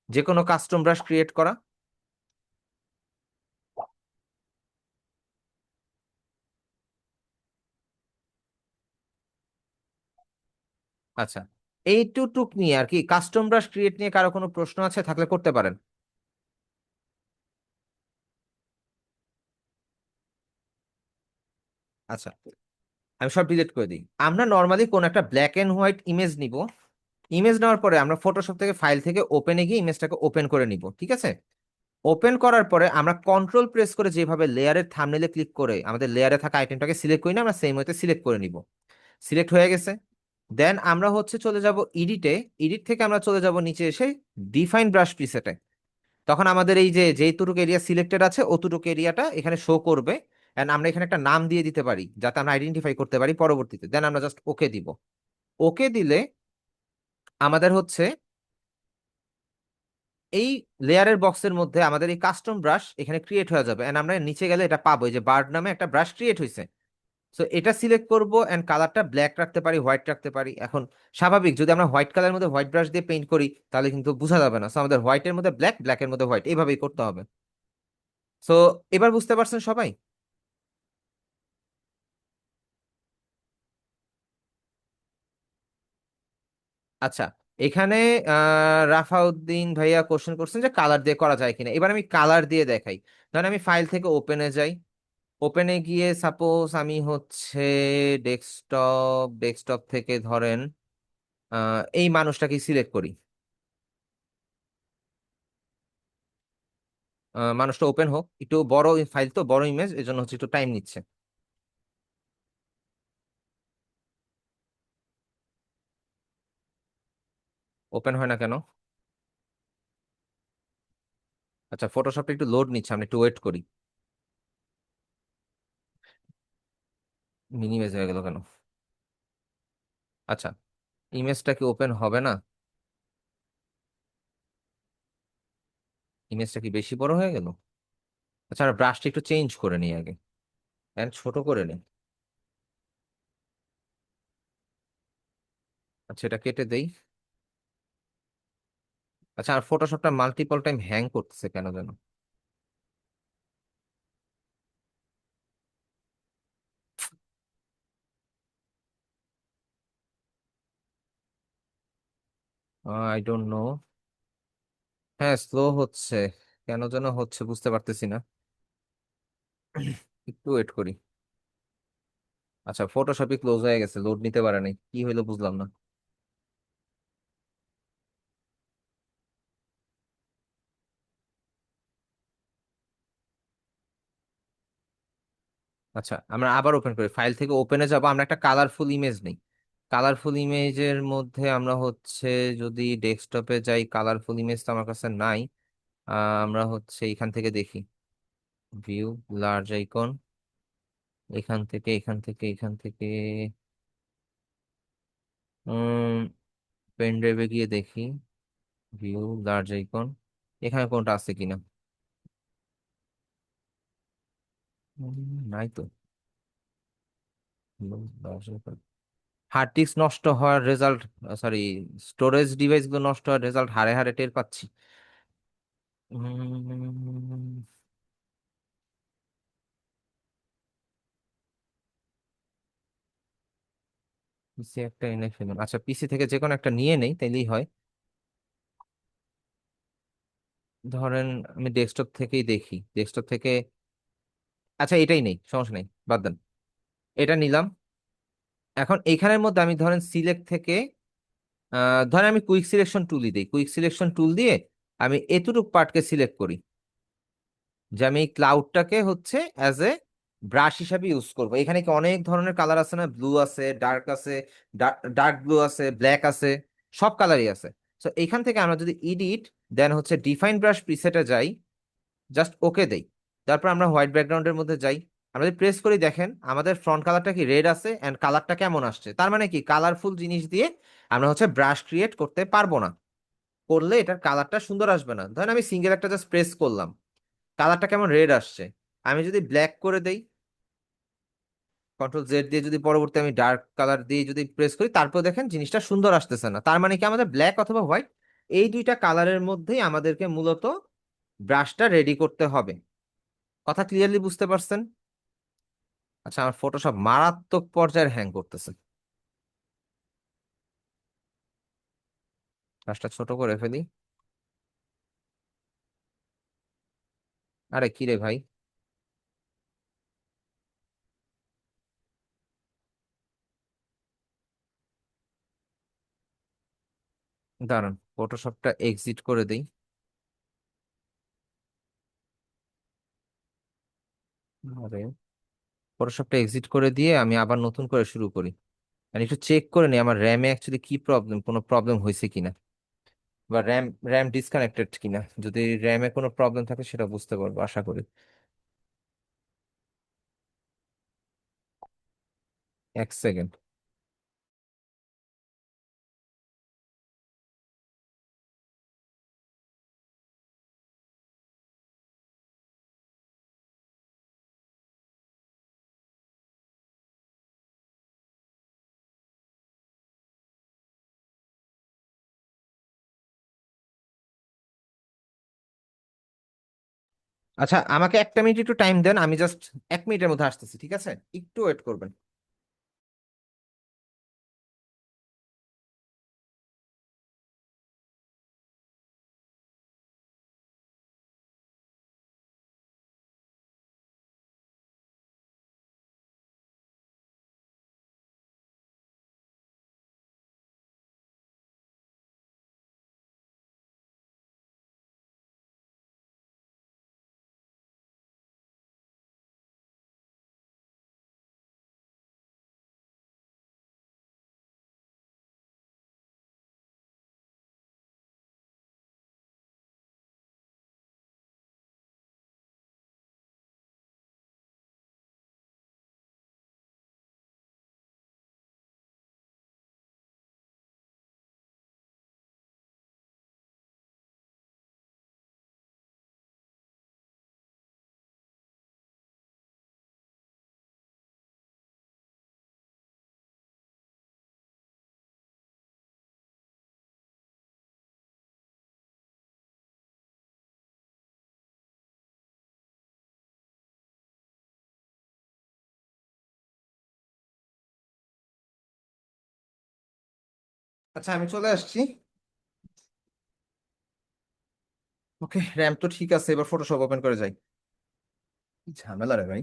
A: যে কোনো কাস্টম ব্রাশ ক্রিয়েট করা? আচ্ছা, এইটুক নিয়ে আর কি কাস্টম ব্রাশ ক্রিয়েট নিয়ে কারো কোনো প্রশ্ন আছে থাকলে করতে পারেন। আচ্ছা, আমি সব ডিলিট করে দিই। আমরা নর্মালি কোন একটা ব্ল্যাক এন্ড হোয়াইট ইমেজ নিব। ইমেজ নেওয়ার পরে আমরা ফটোশপ থেকে ফাইল থেকে ওপেনে গিয়ে ইমেজটাকে ওপেন করে নিব, ঠিক আছে। ওপেন করার পরে আমরা কন্ট্রোল প্রেস করে যেভাবে লেয়ারের থাম্বনেইলে ক্লিক করে আমাদের লেয়ারে থাকা আইটেমটাকে সিলেক্ট করি না, আমরা সেম ওয়েতে সিলেক্ট করে নিব। সিলেক্ট হয়ে গেছে। দেন আমরা হচ্ছে চলে যাব ইডিটে। ইডিট থেকে আমরা চলে যাব নিচে এসে ডিফাইন ব্রাশ প্রিসেটে। তখন আমাদের এই যে যেইটুকু এরিয়া সিলেক্টেড আছে অতটুকু এরিয়াটা এখানে শো করবে। এন্ড আমরা এখানে একটা নাম দিয়ে দিতে পারি যাতে আমরা আইডেন্টিফাই করতে পারি পরবর্তীতে। দেন আমরা জাস্ট ওকে দিব। ওকে দিলে আমাদের হচ্ছে এই লেয়ারের বক্সের মধ্যে আমাদের এই কাস্টম ব্রাশ এখানে ক্রিয়েট হয়ে যাবে। এন্ড আমরা নিচে গেলে এটা পাবো, এই যে বার্ড নামে একটা ব্রাশ ক্রিয়েট হয়েছে। সো এটা সিলেক্ট করব এন্ড কালারটা ব্ল্যাক রাখতে পারি, হোয়াইট রাখতে পারি। এখন স্বাভাবিক যদি আমরা হোয়াইট কালারের মধ্যে হোয়াইট ব্রাশ দিয়ে পেইন্ট করি তাহলে কিন্তু বোঝা যাবে না, সো আমাদের হোয়াইটের মধ্যে ব্ল্যাক, ব্ল্যাকের মধ্যে হোয়াইট, এইভাবেই করতে হবে। সো এবার বুঝতে পারছেন সবাই? আচ্ছা, এখানে রাফাউদ্দিন ভাইয়া কোশ্চেন করছেন যে কালার দিয়ে করা যায় কিনা। এবার আমি কালার দিয়ে দেখাই। ধরেন আমি ফাইল থেকে ওপেনে যাই। ওপেনে গিয়ে সাপোজ আমি হচ্ছে ডেস্কটপ থেকে ধরেন এই মানুষটাকে সিলেক্ট করি। মানুষটা ওপেন হোক, একটু বড় ফাইল তো, বড় ইমেজ, এজন্য হচ্ছে একটু টাইম নিচ্ছে। ওপেন হয় না কেন? আচ্ছা, ফটোশপটা একটু লোড নিচ্ছে, আমি একটু ওয়েট করি। মিনিমাইজ হয়ে গেল কেন? আচ্ছা, ইমেজটা কি ওপেন হবে না? ইমেজটা কি বেশি বড় হয়ে গেল? আচ্ছা, ব্রাশটা একটু চেঞ্জ করে নিই আগে, এন্ড ছোট করে নিই। আচ্ছা, এটা কেটে দেই। আচ্ছা, আর ফটোশপটা মাল্টিপল টাইম হ্যাং করতেছে কেন যেন? I don't know. হ্যাঁ, স্লো হচ্ছে, কেন যেন হচ্ছে বুঝতে পারতেছি না। একটু ওয়েট করি। আচ্ছা, ফটোশপই ক্লোজ হয়ে গেছে, লোড নিতে পারে নাই, কি হইলো বুঝলাম না। আচ্ছা, আমরা আবার ওপেন করি, ফাইল থেকে ওপেনে যাব, আমরা একটা কালারফুল ইমেজ নেই। কালারফুল ইমেজের মধ্যে আমরা হচ্ছে যদি ডেস্কটপে যাই, কালারফুল ইমেজ তো আমার কাছে নাই। আমরা হচ্ছে এখান থেকে দেখি, ভিউ, লার্জ আইকন, এখান থেকে পেন ড্রাইভে গিয়ে দেখি, ভিউ, লার্জ আইকন, এখানে কোনটা আছে কিনা। নাই তো। হার্ড ডিস্ক নষ্ট হওয়ার রেজাল্ট, সরি, স্টোরেজ ডিভাইস গুলো নষ্ট হওয়ার রেজাল্ট হারে হারে টের পাচ্ছি। উম, পিসি একটা এনে ফেলুন, আচ্ছা পিসি থেকে যে কোনো একটা নিয়ে নেই তাইলেই হয়। ধরেন আমি ডেস্কটপ থেকেই দেখি, ডেস্কটপ থেকে, আচ্ছা এটাই নেই, সমস্যা নেই, বাদ দেন। এটা নিলাম। এখন এইখানের মধ্যে আমি ধরেন সিলেক্ট থেকে ধরেন আমি কুইক সিলেকশন টুলই দিই, কুইক সিলেকশন টুল দিয়ে আমি এতটুক পার্টকে সিলেক্ট করি, যে আমি এই ক্লাউডটাকে হচ্ছে অ্যাজ এ ব্রাশ হিসাবে ইউজ করবো। এখানে কি অনেক ধরনের কালার আছে না, ব্লু আছে, ডার্ক আছে, ডার্ক ব্লু আছে, ব্ল্যাক আছে, সব কালারই আছে। তো এখান থেকে আমরা যদি এডিট দেন হচ্ছে ডিফাইন ব্রাশ প্রিসেটে যাই, জাস্ট ওকে দেই, তারপর আমরা হোয়াইট ব্যাকগ্রাউন্ডের মধ্যে যাই, আমরা যদি প্রেস করি দেখেন আমাদের ফ্রন্ট কালারটা কি রেড আছে, এন্ড কালারটা কেমন আসছে, তার মানে কি কালারফুল জিনিস দিয়ে আমরা হচ্ছে ব্রাশ ক্রিয়েট করতে পারবো না, করলে এটার কালারটা সুন্দর আসবে না। ধরেন আমি সিঙ্গেল একটা জাস্ট প্রেস করলাম, কালারটা কেমন রেড আসছে। আমি যদি ব্ল্যাক করে দেই, কন্ট্রোল জেড দিয়ে যদি পরবর্তী আমি ডার্ক কালার দিয়ে যদি প্রেস করি, তারপর দেখেন জিনিসটা সুন্দর আসতেছে না, তার মানে কি আমাদের ব্ল্যাক অথবা হোয়াইট এই দুইটা কালারের মধ্যেই আমাদেরকে মূলত ব্রাশটা রেডি করতে হবে। কথা ক্লিয়ারলি বুঝতে পারছেন? আচ্ছা আমার ফটোশপ মারাত্মক পর্যায়ের হ্যাং করতেছে, ব্রাশটা ছোট করে ফেলি। আরে কি রে ভাই, দাঁড়ান ফটোশপটা এক্সিট করে দেই। আরে ফটোশপটা এক্সিট করে দিয়ে আমি আবার নতুন করে শুরু করি, আমি একটু চেক করে নিই আমার র্যামে অ্যাকচুয়ালি কি প্রবলেম, কোনো প্রবলেম হয়েছে কিনা, বা র্যাম র্যাম ডিসকানেক্টেড কিনা। যদি র্যামে কোনো প্রবলেম থাকে সেটা বুঝতে পারবো আশা করি। এক সেকেন্ড। আচ্ছা আমাকে একটা মিনিট একটু টাইম দেন, আমি জাস্ট 1 মিনিটের মধ্যে আসতেছি, ঠিক আছে? একটু ওয়েট করবেন। আচ্ছা আমি চলে আসছি। ওকে, র্যাম তো ঠিক আছে, এবার ফটোশপ ওপেন করে যাই। কি ঝামেলা রে ভাই।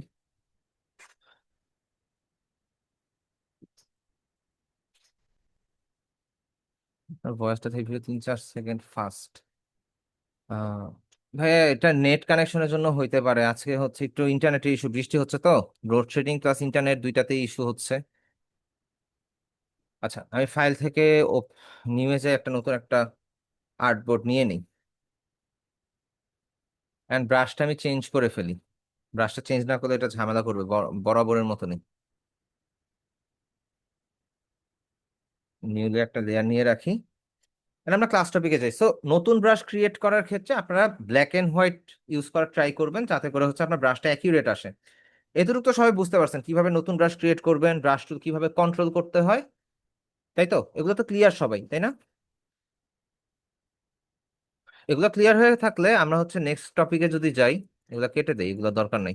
A: ভয়েসটা থেকে 3-4 সেকেন্ড ফাস্ট। ভাইয়া এটা নেট কানেকশনের জন্য হইতে পারে, আজকে হচ্ছে একটু ইন্টারনেটের ইস্যু, বৃষ্টি হচ্ছে তো, লোডশেডিং প্লাস ইন্টারনেট দুইটাতেই ইস্যু হচ্ছে। আচ্ছা আমি ফাইল থেকে নিউ এ একটা নতুন একটা আর্টবোর্ড নিয়ে নিই, অ্যান্ড ব্রাশটা আমি চেঞ্জ করে ফেলি। ব্রাশটা চেঞ্জ না করলে এটা ঝামেলা করবে, বরাবরের মতো নেই। নিউলি একটা লেয়ার নিয়ে রাখি। And আমরা ক্লাস টপিকে যাই। সো নতুন ব্রাশ ক্রিয়েট করার ক্ষেত্রে আপনারা ব্ল্যাক এন্ড হোয়াইট ইউজ করার ট্রাই করবেন, যাতে করে হচ্ছে আপনার ব্রাশটা অ্যাকিউরেট আসে। এতটুকু তো সবাই বুঝতে পারছেন কিভাবে নতুন ব্রাশ ক্রিয়েট করবেন, ব্রাশ টুল কিভাবে কন্ট্রোল করতে হয়, তাই তো? এগুলো তো ক্লিয়ার সবাই, তাই না? এগুলো ক্লিয়ার হয়ে থাকলে আমরা হচ্ছে নেক্সট টপিকে যদি যাই, এগুলো কেটে দেই, এগুলো দরকার নাই,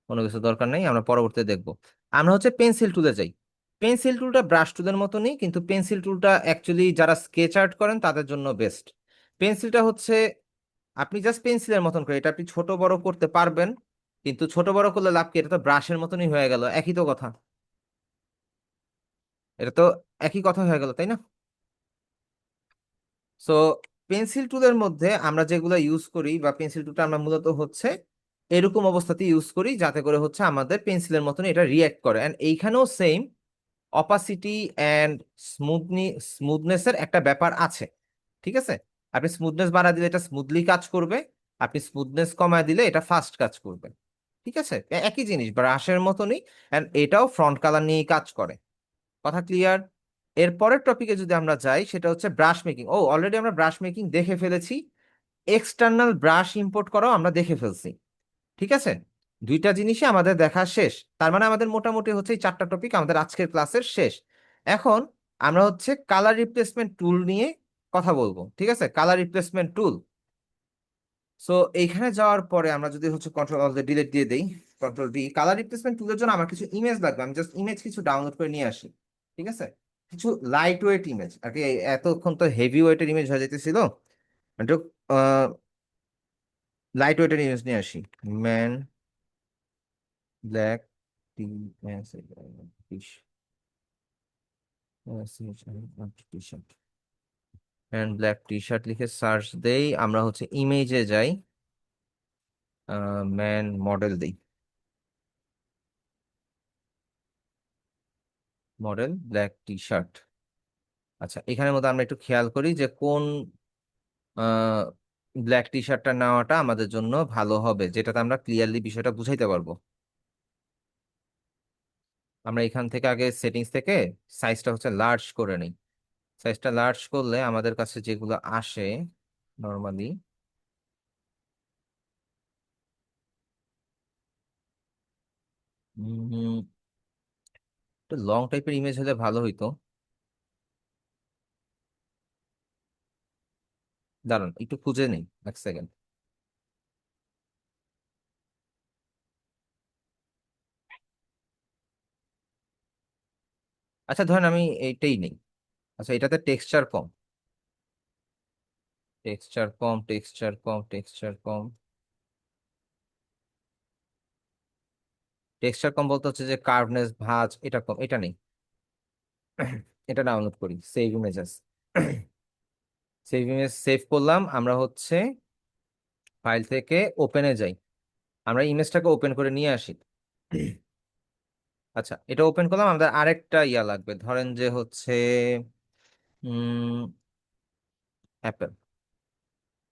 A: কোনো কিছু দরকার নেই, আমরা পরবর্তীতে দেখবো। আমরা হচ্ছে পেন্সিল টুলে যাই। পেন্সিল টুলটা ব্রাশ টুলের মতনই, কিন্তু পেন্সিল টুলটা অ্যাকচুয়ালি যারা স্কেচ আর্ট করেন তাদের জন্য বেস্ট। পেন্সিলটা হচ্ছে আপনি জাস্ট পেন্সিলের মতন করে এটা আপনি ছোট বড় করতে পারবেন, কিন্তু ছোট বড় করলে লাভ কি, এটা তো ব্রাশের মতনই হয়ে গেল, একই তো কথা, এটা তো একই কথা হয়ে গেল, তাই না? সো পেন্সিল টুলের মধ্যে আমরা যেগুলো ইউজ করি, বা পেন্সিল টুলটা আমরা মূলত হচ্ছে এরকম অবস্থাতে ইউজ করি যাতে করে হচ্ছে আমাদের পেন্সিলের মতন এটা রিয়্যাক্ট করে। অ্যান্ড এইখানেও সেম অপাসিটি অ্যান্ড স্মুথনেসের একটা ব্যাপার আছে, ঠিক আছে? আপনি স্মুথনেস বাড়া দিলে এটা স্মুথলি কাজ করবে, আপনি স্মুথনেস কমায় দিলে এটা ফাস্ট কাজ করবে, ঠিক আছে? একই জিনিস ব্রাশের মতনই, অ্যান্ড এটাও ফ্রন্ট কালার নিয়েই কাজ করে। কথা ক্লিয়ার? এরপরের টপিকে যদি আমরা যাই সেটা হচ্ছে ব্রাশ মেকিং। ও অলরেডি আমরা ব্রাশ মেকিং দেখে ফেলেছি, এক্সটার্নাল ব্রাশ ইম্পোর্ট করাও আমরা দেখে ফেলছি, ঠিক আছে? দুইটা জিনিসই আমাদের দেখা শেষ। তার মানে আমাদের মোটামুটি হচ্ছে এই চারটা টপিক আমাদের আজকের ক্লাসের শেষ। এখন আমরা হচ্ছে কালার রিপ্লেসমেন্ট টুল নিয়ে কথা বলবো, ঠিক আছে? কালার রিপ্লেসমেন্ট টুল। সো এইখানে যাওয়ার পরে আমরা যদি হচ্ছে কন্ট্রোল অল ডিলিট দিয়ে দেই, কন্ট্রোল ডি, কালার রিপ্লেসমেন্ট টুলের জন্য আমার কিছু ইমেজ লাগবে, আমি জাস্ট ইমেজ কিছু ডাউনলোড করে নিয়ে আসি, ঠিক আছে? কিছু লাইট ওয়েট ইমেজ আর কি, এতক্ষণ তো হেভি ওয়েটের ইমেজ হয়ে যেতেছিল, একটু লাইট ওয়েটের ইমেজ নিয়ে আসি। Man black T T shirt, man black T shirt লিখে সার্চ দেই, আমরা হচ্ছে ইমেজে যাই, ম্যান মডেল দেই, মডেল ব্ল্যাক টি শার্ট। আচ্ছা, এখানের মধ্যে আমরা একটু খেয়াল করি যে কোন ব্ল্যাক টি শার্টটা নেওয়াটা আমাদের জন্য ভালো হবে, যেটাতে আমরা ক্লিয়ারলি বিষয়টা বুঝাইতে পারবো। আমরা এখান থেকে আগে সেটিংস থেকে সাইজটা হচ্ছে লার্জ করে নিই। সাইজটা লার্জ করলে আমাদের কাছে যেগুলো আসে নর্মালি, একটু লং টাইপের ইমেজ হলে ভালো হইতো। দাঁড়ান একটু খুঁজে নেই, এক সেকেন্ড। আচ্ছা ধরেন আমি এইটাই নেই। আচ্ছা, এটাতে টেক্সচার কম, টেক্সচার কম, টেক্সচার কম, টেক্সচার কম, টেক্সচার কম বলতে হচ্ছে যে কার্ভনেস ভাঁজ এটা কম, এটা নেই। এটা ডাউনলোড করি, save images. Save image save করলাম, আমরা হচ্ছে ফাইল থেকে ওপেনে যাই, আমরা ইমেজটাকে ওপেন করে নিয়ে আসি। আচ্ছা, এটা ওপেন করলাম, আমাদের আরেকটা ইয়া লাগবে, ধরেন যে হচ্ছে অ্যাপেল,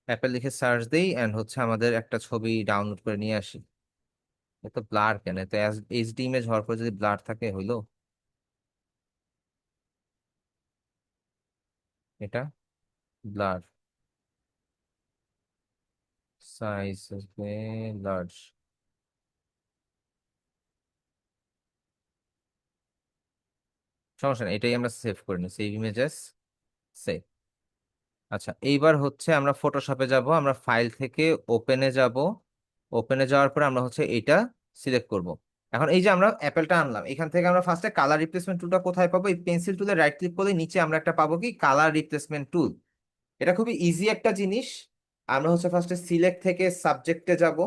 A: অ্যাপেল লিখে সার্চ দিই, এন্ড হচ্ছে আমাদের একটা ছবি ডাউনলোড করে নিয়ে আসি। এত ব্লার কেন, এত এইচডি ইমেজ হওয়ার পর যদি ব্লার থাকে হইলো, এটা ব্লার, সাইজ লার্জ, সমস্যা নেই, এটাই আমরা সেভ করে নিই, সেভ ইমেজেস, সেভ। আচ্ছা, এইবার হচ্ছে আমরা ফটোশপে যাব, আমরা ফাইল থেকে ওপেনে যাব, ওপেনে যাওয়ার পরে আমরা হচ্ছে এটা সিলেক্ট করব। এখন এই যে আমরা অ্যাপেলটা আনলাম, এখান থেকে আমরা ফার্স্টে কালার রিপ্লেসমেন্ট টুলটা কোথায় পাবো? এই পেন্সিল টুলে রাইট ক্লিক করলে নিচে আমরা একটা পাবো কি, কালার রিপ্লেসমেন্ট টুল। এটা খুবই ইজি একটা জিনিস। আমরা হচ্ছে ফার্স্টে সিলেক্ট থেকে সাবজেক্টে যাব।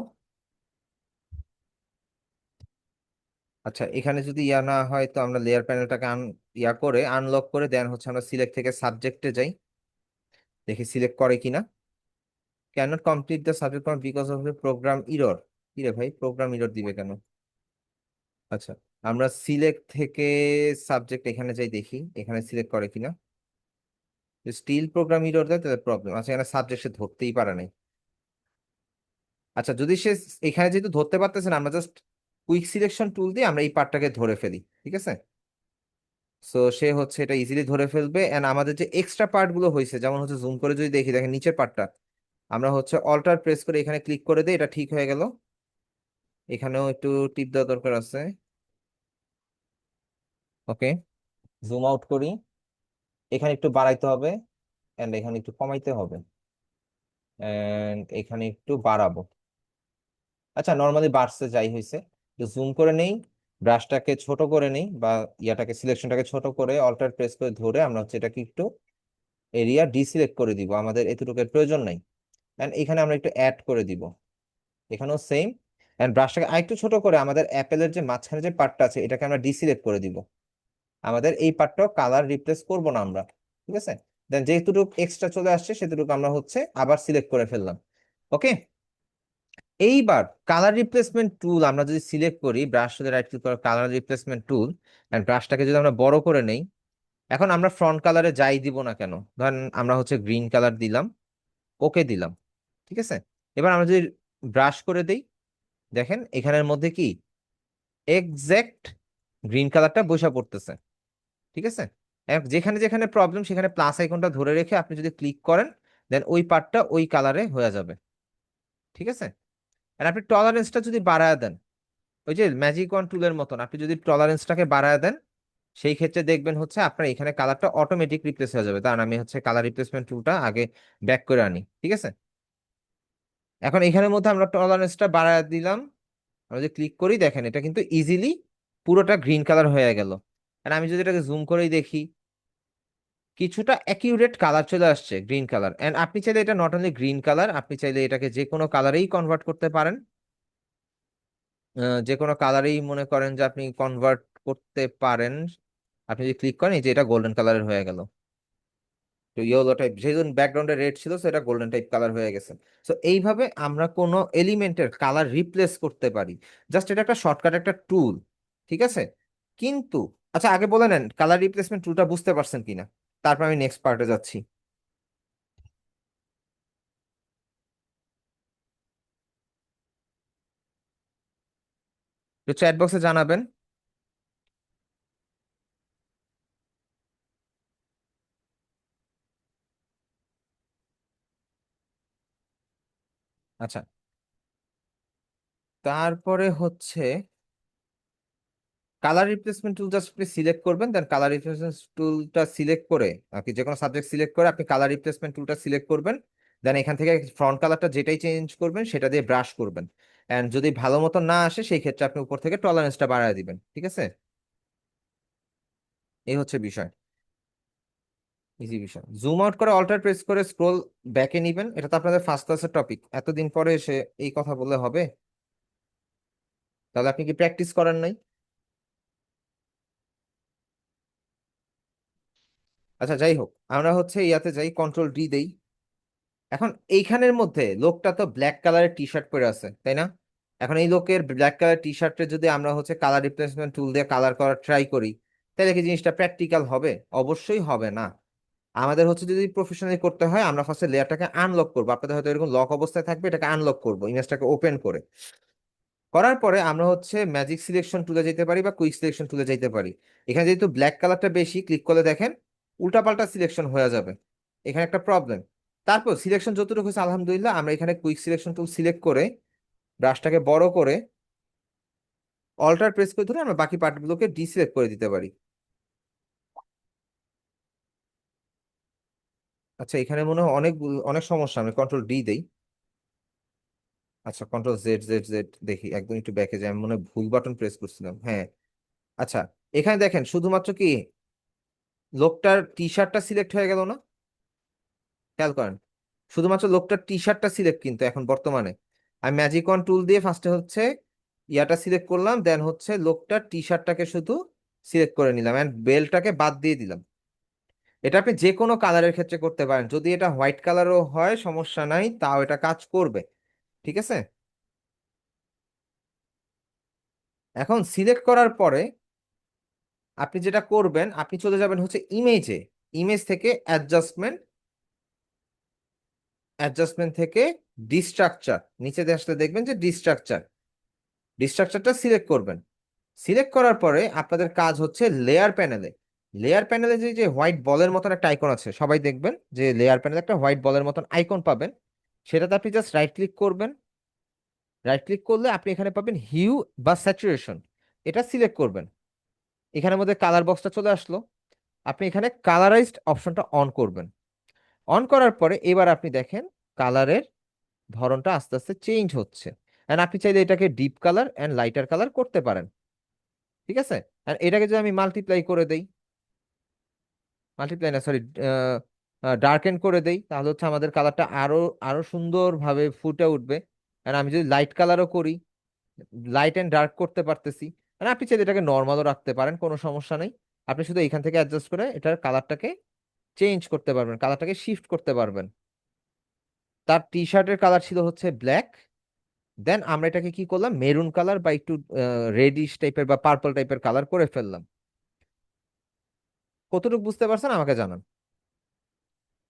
A: আচ্ছা, এখানে যদি ইয়া না হয় তো আমরা লেয়ার প্যানেলটাকে ইয়া করে আনলক করে দেন হচ্ছে আমরা সিলেক্ট থেকে সাবজেক্টে যাই, দেখি সিলেক্ট করে কিনা। Cannot complete the subject because of the program error. কি রে ভাই, প্রোগ্রাম ইরর দিবে কেন? আচ্ছা, আমরা সিলেক্ট থেকে সাবজেক্ট এখানে যাই, দেখি এখানে সিলেক্ট করে কিনা। স্টিল প্রোগ্রাম ইরর দেয় তাহলে প্রবলেম আচ্ছা, এখানে সাবজেক্ট সে ধরতেই পারে নাই। আচ্ছা, যদি সে এখানে যেহেতু ধরতে পারতেছে না, আমরা জাস্ট কুইক সিলেকশন টুল দিয়ে আমরা এই পার্টটাকে ধরে ফেলি, ঠিক আছে? সো সে হচ্ছে এটা ইজিলি ধরে ফেলবে। এন্ড আমাদের যে এক্সট্রা পার্ট গুলো হয়েছে, যেমন হচ্ছে জুম করে যদি দেখি, দেখেন নিচের পার্টটা, আমরা হচ্ছে অল্টার প্রেস করে এখানে ক্লিক করে দিই, এটা ঠিক হয়ে গেল। এখানেও একটু টিপ দেওয়া দরকার আছে। ওকে, জুম আউট করি, এখানে একটু বাড়াইতে হবে, এন্ড এখানে একটু কমাইতে হবে, এন্ড এখানে একটু বাড়াবো। আচ্ছা, নর্মালি বাড়ছে, যাই হয়েছে, একটু জুম করে নেই, ব্রাশটাকে ছোট করে নিই বা ইয়াটাকে সিলেকশনটাকে ছোট করে অল্টার প্রেস করে ধরে আমরা হচ্ছে এটাকে একটু এরিয়া ডিসিলেক্ট করে দিব, আমাদের এতটুকুর প্রয়োজন নাই। এন্ড এখানে আমরা একটু অ্যাড করে দিব, এখানেও সেম। এন্ড ব্রাশটাকে আরেকটু ছোট করে আমাদের অ্যাপেলের যে মাঝখানে যে পার্টটা আছে এটাকে আমরা ডিসিলেক্ট করে দিব, আমাদের এই পার্টটাও কালার রিপ্লেস করব না আমরা। ঠিক আছে, দেন যেটুকু এক্সট্রা চলে আসছে সেটুকু আমরা হচ্ছে আবার সিলেক্ট করে ফেললাম। ওকে, এইবার কালার রিপ্লেসমেন্ট টুল আমরা যদি সিলেক্ট করি, ব্রাশ সাথে রাইট ক্লিক করে কালার রিপ্লেসমেন্ট টুল, এন্ড ব্রাশটাকে যদি আমরা বড় করে নেই, এখন আমরা ফ্রন্ট কালারে যাই দিব না কেন, ধরেন আমরা হচ্ছে গ্রিন কালার দিলাম, ওকে দিলাম। ঠিক আছে, এবার আমরা যদি ব্রাশ করে দেই, দেখেন এখানের মধ্যে কি এক্সাক্ট গ্রিন কালারটা বসে পড়তেছে। ঠিক আছে, যেখানে যেখানে প্রবলেম সেখানে প্লাস আইকনটা ধরে রেখে আপনি যদি ক্লিক করেন, দেন ওই পার্টটা ওই কালারে হয়ে যাবে। ঠিক আছে, আর আপনি টলারেন্সটা যদি বাড়ায় দেন, ওই যে ম্যাজিক ওয়ান টুলের মতন আপনি যদি টলারেন্সটাকে বাড়ায় দেন, সেই ক্ষেত্রে দেখবেন হচ্ছে আপনার এখানে কালারটা অটোমেটিক রিপ্লেস হয়ে যাবে। কারণ আমি হচ্ছে কালার রিপ্লেসমেন্ট টুলটা আগে ব্যাক করে আনি। ঠিক আছে, এখন এখানের মধ্যে আমরা টলারেন্সটা বাড়ায় দিলাম, আমরা যদি ক্লিক করি দেখেন এটা কিন্তু ইজিলি পুরোটা গ্রিন কালার হয়ে গেল। আর আমি যদি এটাকে জুম করেই দেখি, কিছুটা অ্যাকিউরেট কালার চলে আসছে, গ্রিন কালার। এন্ড আপনি চাইলে এটা নট অনলি গ্রিন কালার, আপনি চাইলে এটাকে যে কোনো কালারেই কনভার্ট করতে পারেন। যে কোনো কালারেই মনে করেন যে আপনি কনভার্ট করতে পারেন। আপনি যদি ক্লিক করেন, এই যে এটা গোল্ডেন কালারের হয়ে গেল, তো ইয়েলো টাইপ, যেহেতু ব্যাকগ্রাউন্ডে রেড ছিল তো এটা গোল্ডেন টাইপ কালার হয়ে গেছে। তো এইভাবে আমরা কোনো এলিমেন্টের কালার রিপ্লেস করতে পারি, জাস্ট এটা একটা শর্টকাট একটা টুল। ঠিক আছে, কিন্তু আচ্ছা আগে বলে নেন কালার রিপ্লেসমেন্ট টুলটা বুঝতে পারছেন কিনা, তারপর আমি নেক্সট পার্টে যাচ্ছি। তো চ্যাট বক্সে জানাবেন। আচ্ছা, তারপরে হচ্ছে কালার রিপ্লেসমেন্ট টুল জাস্ট আপনি সিলেক্ট করবেন, দেন কালার রিপ্লেসমেন্ট টুলটা সিলেক্ট করে আপনি যে কোনো সাবজেক্ট সিলেক্ট করে আপনি কালার রিপ্লেসমেন্ট টুলটা সিলেক্ট করবেন। দেন এখান থেকে ফ্রন্ট কালারটা যেটাই চেঞ্জ করবেন সেটা দিয়ে ব্রাশ করবেন। এন্ড যদি ভালো মতো না আসে সেই ক্ষেত্রে আপনি উপর থেকে টলারেন্সটা বাড়ায় দিবেন। ঠিক আছে, এই হচ্ছে বিষয়, ইজি বিষয়। জুম আউট করে অল্টার প্রেস করে স্ক্রোল ব্যাকে নিবেন, এটা তো আপনাদের ফার্স্ট ক্লাসের টপিক, এতদিন পরে এসে এই কথা বললে হবে? তাহলে আপনি কি প্র্যাকটিস করেন নাই? আচ্ছা যাই হোক, আমরা হচ্ছে ইয়াতে যাই, কন্ট্রোল ডি দেই। এখন এইখানের মধ্যে লোকটা তো ব্ল্যাক কালারের টি শার্ট পরে আছে, তাই না? এখন এই লোকের ব্ল্যাক কালার টি শার্টে যদি আমরা হচ্ছে কালার রিপ্লেসমেন্ট টুল দিয়ে কালার করার ট্রাই করি, তাহলে কি জিনিসটা প্র্যাকটিক্যাল হবে? অবশ্যই হবে না। আমাদের হচ্ছে যদি প্রফেশনালি করতে হয়, আমরা ফার্স্টে লেয়ারটাকে আনলক করবো, আপনাদের হয়তো এরকম লক অবস্থায় থাকবে, এটাকে আনলক করবো ইমেজটাকে ওপেন করে। করার পরে আমরা হচ্ছে ম্যাজিক সিলেকশন টুলে যেতে পারি বা কুইক সিলেকশন টুলে যেতে পারি। এখানে যেহেতু ব্ল্যাক কালারটা বেশি, ক্লিক করলে দেখেন উল্টাপাল্টা সিলেকশন হয়ে যাবে, এখানে একটা প্রবলেম। তারপর সিলেকশন যতটুকু হয়েছে আলহামদুলিল্লাহ, আমরা এখানে কুইক সিলেকশন টুল সিলেক্ট করে ব্রাশটাকে বড় করে অল্টার প্রেস করে ধরে আমরা বাকি পার্টগুলোকে ডিসিলেক্ট করে দিতে পারি। আচ্ছা এখানে মনে হয় অনেক অনেক সমস্যা, আমি কন্ট্রোল ডি দেই। আচ্ছা কন্ট্রোল জেড জেড জেড দেখি, একদম একটু ব্যাকে যাই, আমি মনে হয় ভুল বাটন প্রেস করছিলাম, হ্যাঁ। আচ্ছা, এখানে দেখেন শুধুমাত্র কি লোকটার টি শার্টটা সিলেক্ট হয়ে গেল না? খেয়াল করেন, শুধুমাত্র লোকটার টি শার্টটা সিলেক্ট, কিন্তু এখন বর্তমানে আমি ম্যাজিক অন টুল দিয়ে ফার্স্টে হচ্ছে ইয়াটা সিলেক্ট করলাম, দেন হচ্ছে লোকটার টি শার্টটাকে শুধু সিলেক্ট করে নিলাম এন্ড বেলটাকে বাদ দিয়ে দিলাম। এটা আপনি যে কোনো কালারের ক্ষেত্রে করতে পারেন, যদি এটা হোয়াইট কালারও হয় সমস্যা নাই, তাও এটা কাজ করবে। ঠিক আছে, এখন সিলেক্ট করার পরে আপনি যেটা করবেন, আপনি চলে যাবেন হচ্ছে ইমেজে, ইমেজ থেকে অ্যাডজাস্টমেন্ট, অ্যাডজাস্টমেন্ট থেকে ডিস্ট্রাকচার, নিচে দিয়ে আসলে দেখবেন যে ডিস্ট্রাকচার, ডিস্ট্রাকচারটা সিলেক্ট করবেন। সিলেক্ট করার পরে আপনাদের কাজ হচ্ছে লেয়ার প্যানেলে, লেয়ার প্যানেলে যে যে হোয়াইট বলের মতন একটা আইকন আছে, সবাই দেখবেন যে লেয়ার প্যানেলে একটা হোয়াইট বলের মতন আইকন পাবেন, সেটাতে আপনি জাস্ট রাইট ক্লিক করবেন। রাইট ক্লিক করলে আপনি এখানে পাবেন হিউ বা স্যাচুরেশন, এটা সিলেক্ট করবেন। এখানের মধ্যে কালার বক্সটা চলে আসলো, আপনি এখানে কালারাইজড অপশনটা অন করবেন। অন করার পরে এবার আপনি দেখেন কালারের ধরনটা আস্তে আস্তে চেঞ্জ হচ্ছে। এন্ড আপনি চাইলে এটাকে deep colour and lighter colour করতে পারেন। ঠিক আছে। আর এটাকে যদি আমি মাল্টিপ্লাই করে দেই, মাল্টিপ্লাই না সরি, ডার্কেন করে দেই, তাহলে হচ্ছে আমাদের কালারটা আরো আরো সুন্দরভাবে ফুটে উঠবে। আর আমি যদি লাইট কালারও করি, লাইট এন্ড ডার্ক করতে পারতেছি। মানে আপনি চাইলে এটাকে নর্মালও রাখতে পারেন, কোনো সমস্যা নেই। আপনি শুধু এখান থেকে অ্যাডজাস্ট করে এটার কালারটাকে চেঞ্জ করতে পারবেন, কালারটাকে শিফট করতে পারবেন। তার টি শার্টের কালার ছিল হচ্ছে ব্ল্যাক, দেন আমরা এটাকে কি করলাম, মেরুন কালার বা একটু রেডিশ টাইপের বা পার্পল টাইপের কালার করে ফেললাম। কতটুকু বুঝতে পারছেন আমাকে জানান,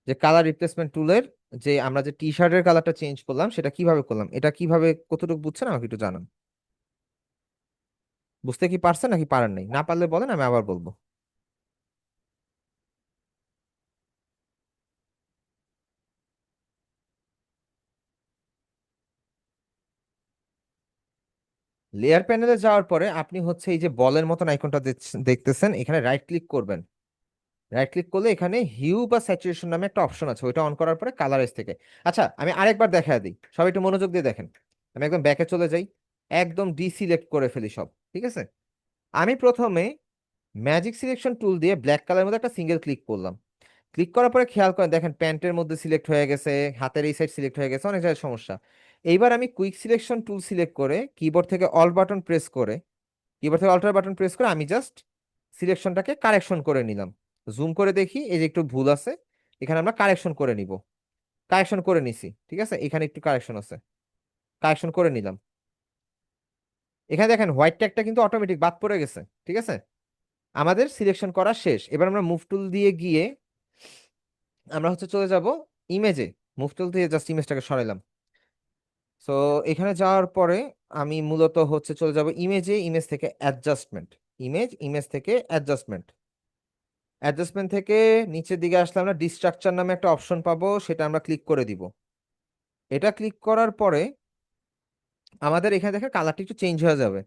A: যে কালার রিপ্লেসমেন্ট টুলের যে আমরা যে টি শার্টের কালারটা চেঞ্জ করলাম সেটা কিভাবে করলাম, এটা কিভাবে কতটুকু বুঝছেন আমাকে একটু জানান। বুঝতে কি পারছেন নাকি পারেন নাই? না পারলে বলেন, আমি আবার বলবো। লেয়ার প্যানেলে যাওয়ার পরে আপনি হচ্ছে এই যে বলের মতন আইকনটা দেখতেছেন, এখানে রাইট ক্লিক করবেন। রাইট ক্লিক করলে এখানে হিউ বা স্যাচুরেশন নামে একটা অপশন আছে, ওইটা অন করার পরে কালারেজ থেকে। আচ্ছা আমি আরেকবার দেখা দিই, সবাই একটু মনোযোগ দিয়ে দেখেন। আমি একদম ব্যাকে চলে যাই, একদম ডিসিলেক্ট করে ফেলি সব, ঠিক আছে। আমি প্রথমে ম্যাজিক সিলেকশন টুল দিয়ে ব্ল্যাক কালারের মধ্যে একটা সিঙ্গেল ক্লিক করলাম। ক্লিক করার পরে খেয়াল করেন, দেখেন প্যান্টের মধ্যে সিলেক্ট হয়ে গেছে, হাতের এই সাইড সিলেক্ট হয়ে গেছে, অনেক জায়গায় সমস্যা। এইবার আমি কুইক সিলেকশন টুল সিলেক্ট করে কিবোর্ড থেকে অল বাটন প্রেস করে, কিবোর্ড থেকে অল্টার বাটন প্রেস করে আমি জাস্ট সিলেকশনটাকে কারেকশন করে নিলাম। জুম করে দেখি এই যে একটু ভুল আছে, এখানে আমরা কারেকশন করে নিব। কারেকশন করে নিছি, ঠিক আছে, এখানে একটু কারেকশন আছে, কারেকশন করে নিলাম। এখানে দেখেন হোয়াইট ট্যাগটা কিন্তু অটোমেটিক বাদ পড়ে গেছে, ঠিক আছে। আমাদের সিলেকশন করা শেষ। এবার আমরা মুভ টুল দিয়ে গিয়ে আমরা হচ্ছে চলে যাব ইমেজে। মুভ টুল দিয়ে জাস্ট ইমেজটাকে সরাইলাম। সো এখানে যাওয়ার পরে আমি মূলত হচ্ছে চলে যাব ইমেজে, ইমেজ থেকে অ্যাডজাস্টমেন্ট, ইমেজ থেকে অ্যাডজাস্টমেন্ট। অ্যাডজাস্টমেন্ট থেকে নিচের দিকে আসলে আমরা ডিস্ট্রাকচার নামে একটা অপশন পাবো, সেটা আমরা ক্লিক করে দিব। এটা ক্লিক করার পরে আমাদের এখানে দেখেন কালারটা একটু চেঞ্জ হয়ে যাবে।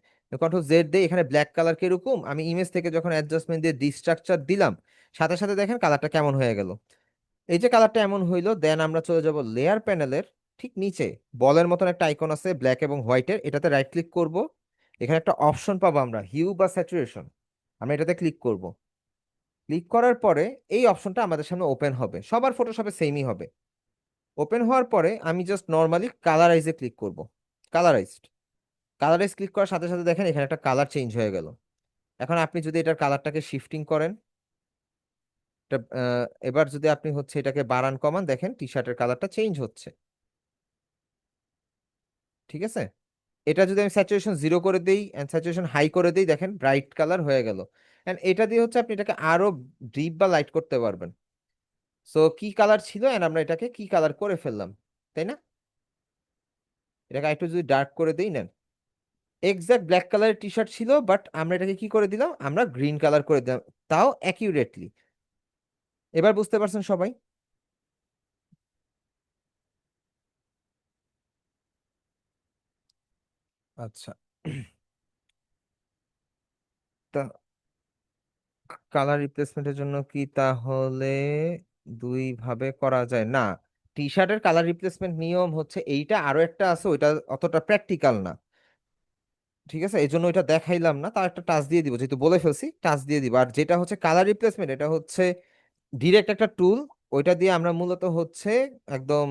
A: কন্ট্রোল জেড দিয়ে এখানে ব্ল্যাক কালার কিরকম, আমি ইমেজ থেকে যখন অ্যাডজাস্টমেন্ট দিয়ে ডিস্ট্রাকচার দিলাম, সাথে সাথে দেখেন কালারটা কেমন হয়ে গেল। এই যে কালারটা এমন হইলো, দেন আমরা চলে যাব লেয়ার প্যানেলের ঠিক নিচে বলের মতন একটা আইকন আছে ব্ল্যাক এবং হোয়াইটের, এটাতে রাইট ক্লিক করব। এখানে একটা অপশন পাবো আমরা হিউ বা স্যাচুরেশন, আমরা এটাতে ক্লিক করব। ক্লিক করার পরে এই অপশনটা আমাদের সামনে ওপেন হবে, সবার ফটোশপে সেমই হবে। ওপেন হওয়ার পরে আমি জাস্ট নর্মালি কালারাইজে ক্লিক করব। কালারাইজড, কালারাইজ ক্লিক করার সাথে সাথে দেখেন এখানে একটা কালার চেঞ্জ হয়ে গেল। এখন আপনি যদি এটার কালারটাকে শিফটিং করেন, এবার যদি আপনি হচ্ছে এটাকে বাড়ান কমান, দেখেন টি শার্টের কালারটা চেঞ্জ হচ্ছে, ঠিক আছে। এটা যদি আমি স্যাচুরেশন 0 করে দেই এন্ড স্যাচুরেশন হাই করে দেই, দেখেন ব্রাইট কালার হয়ে গেল। এন্ড এটা দিয়ে হচ্ছে আপনি এটাকে আরো ডিপ বা লাইট করতে পারবেন। সো কি কালার ছিল এন্ড আমরা এটাকে কি কালার করে ফেললাম, তাই না? এটাকে একটু যদি ডার্ক করে দেই, নেন এক্সাক্ট ব্ল্যাক কালারের টি শার্ট ছিল, বাট আমরা এটাকে কি করে দিলাম, আমরা গ্রিন কালার করে দিলাম, তাও অ্যাকিউরেটলি। এবার বুঝতে পারছেন সবাই? আচ্ছা, তা কালার রিপ্লেসমেন্টের জন্য কি তাহলে দুই ভাবে করা যায় না? টি শার্টের কালার রিপ্লেসমেন্ট নিয়ম হচ্ছে এইটা, আরো একটা আছে, ওইটা অতটা প্র্যাকটিক্যাল না, ঠিক আছে। এই জন্য ওইটা দেখাইলাম না, তার একটা টাচ দিয়ে দিব, যেহেতু বলে ফেলছি টাচ দিয়ে দিব। আর যেটা হচ্ছে কালার রিপ্লেসমেন্ট, এটা হচ্ছে ডিরেক্ট একটা টুল, ওইটা দিয়ে আমরা মূলত হচ্ছে একদম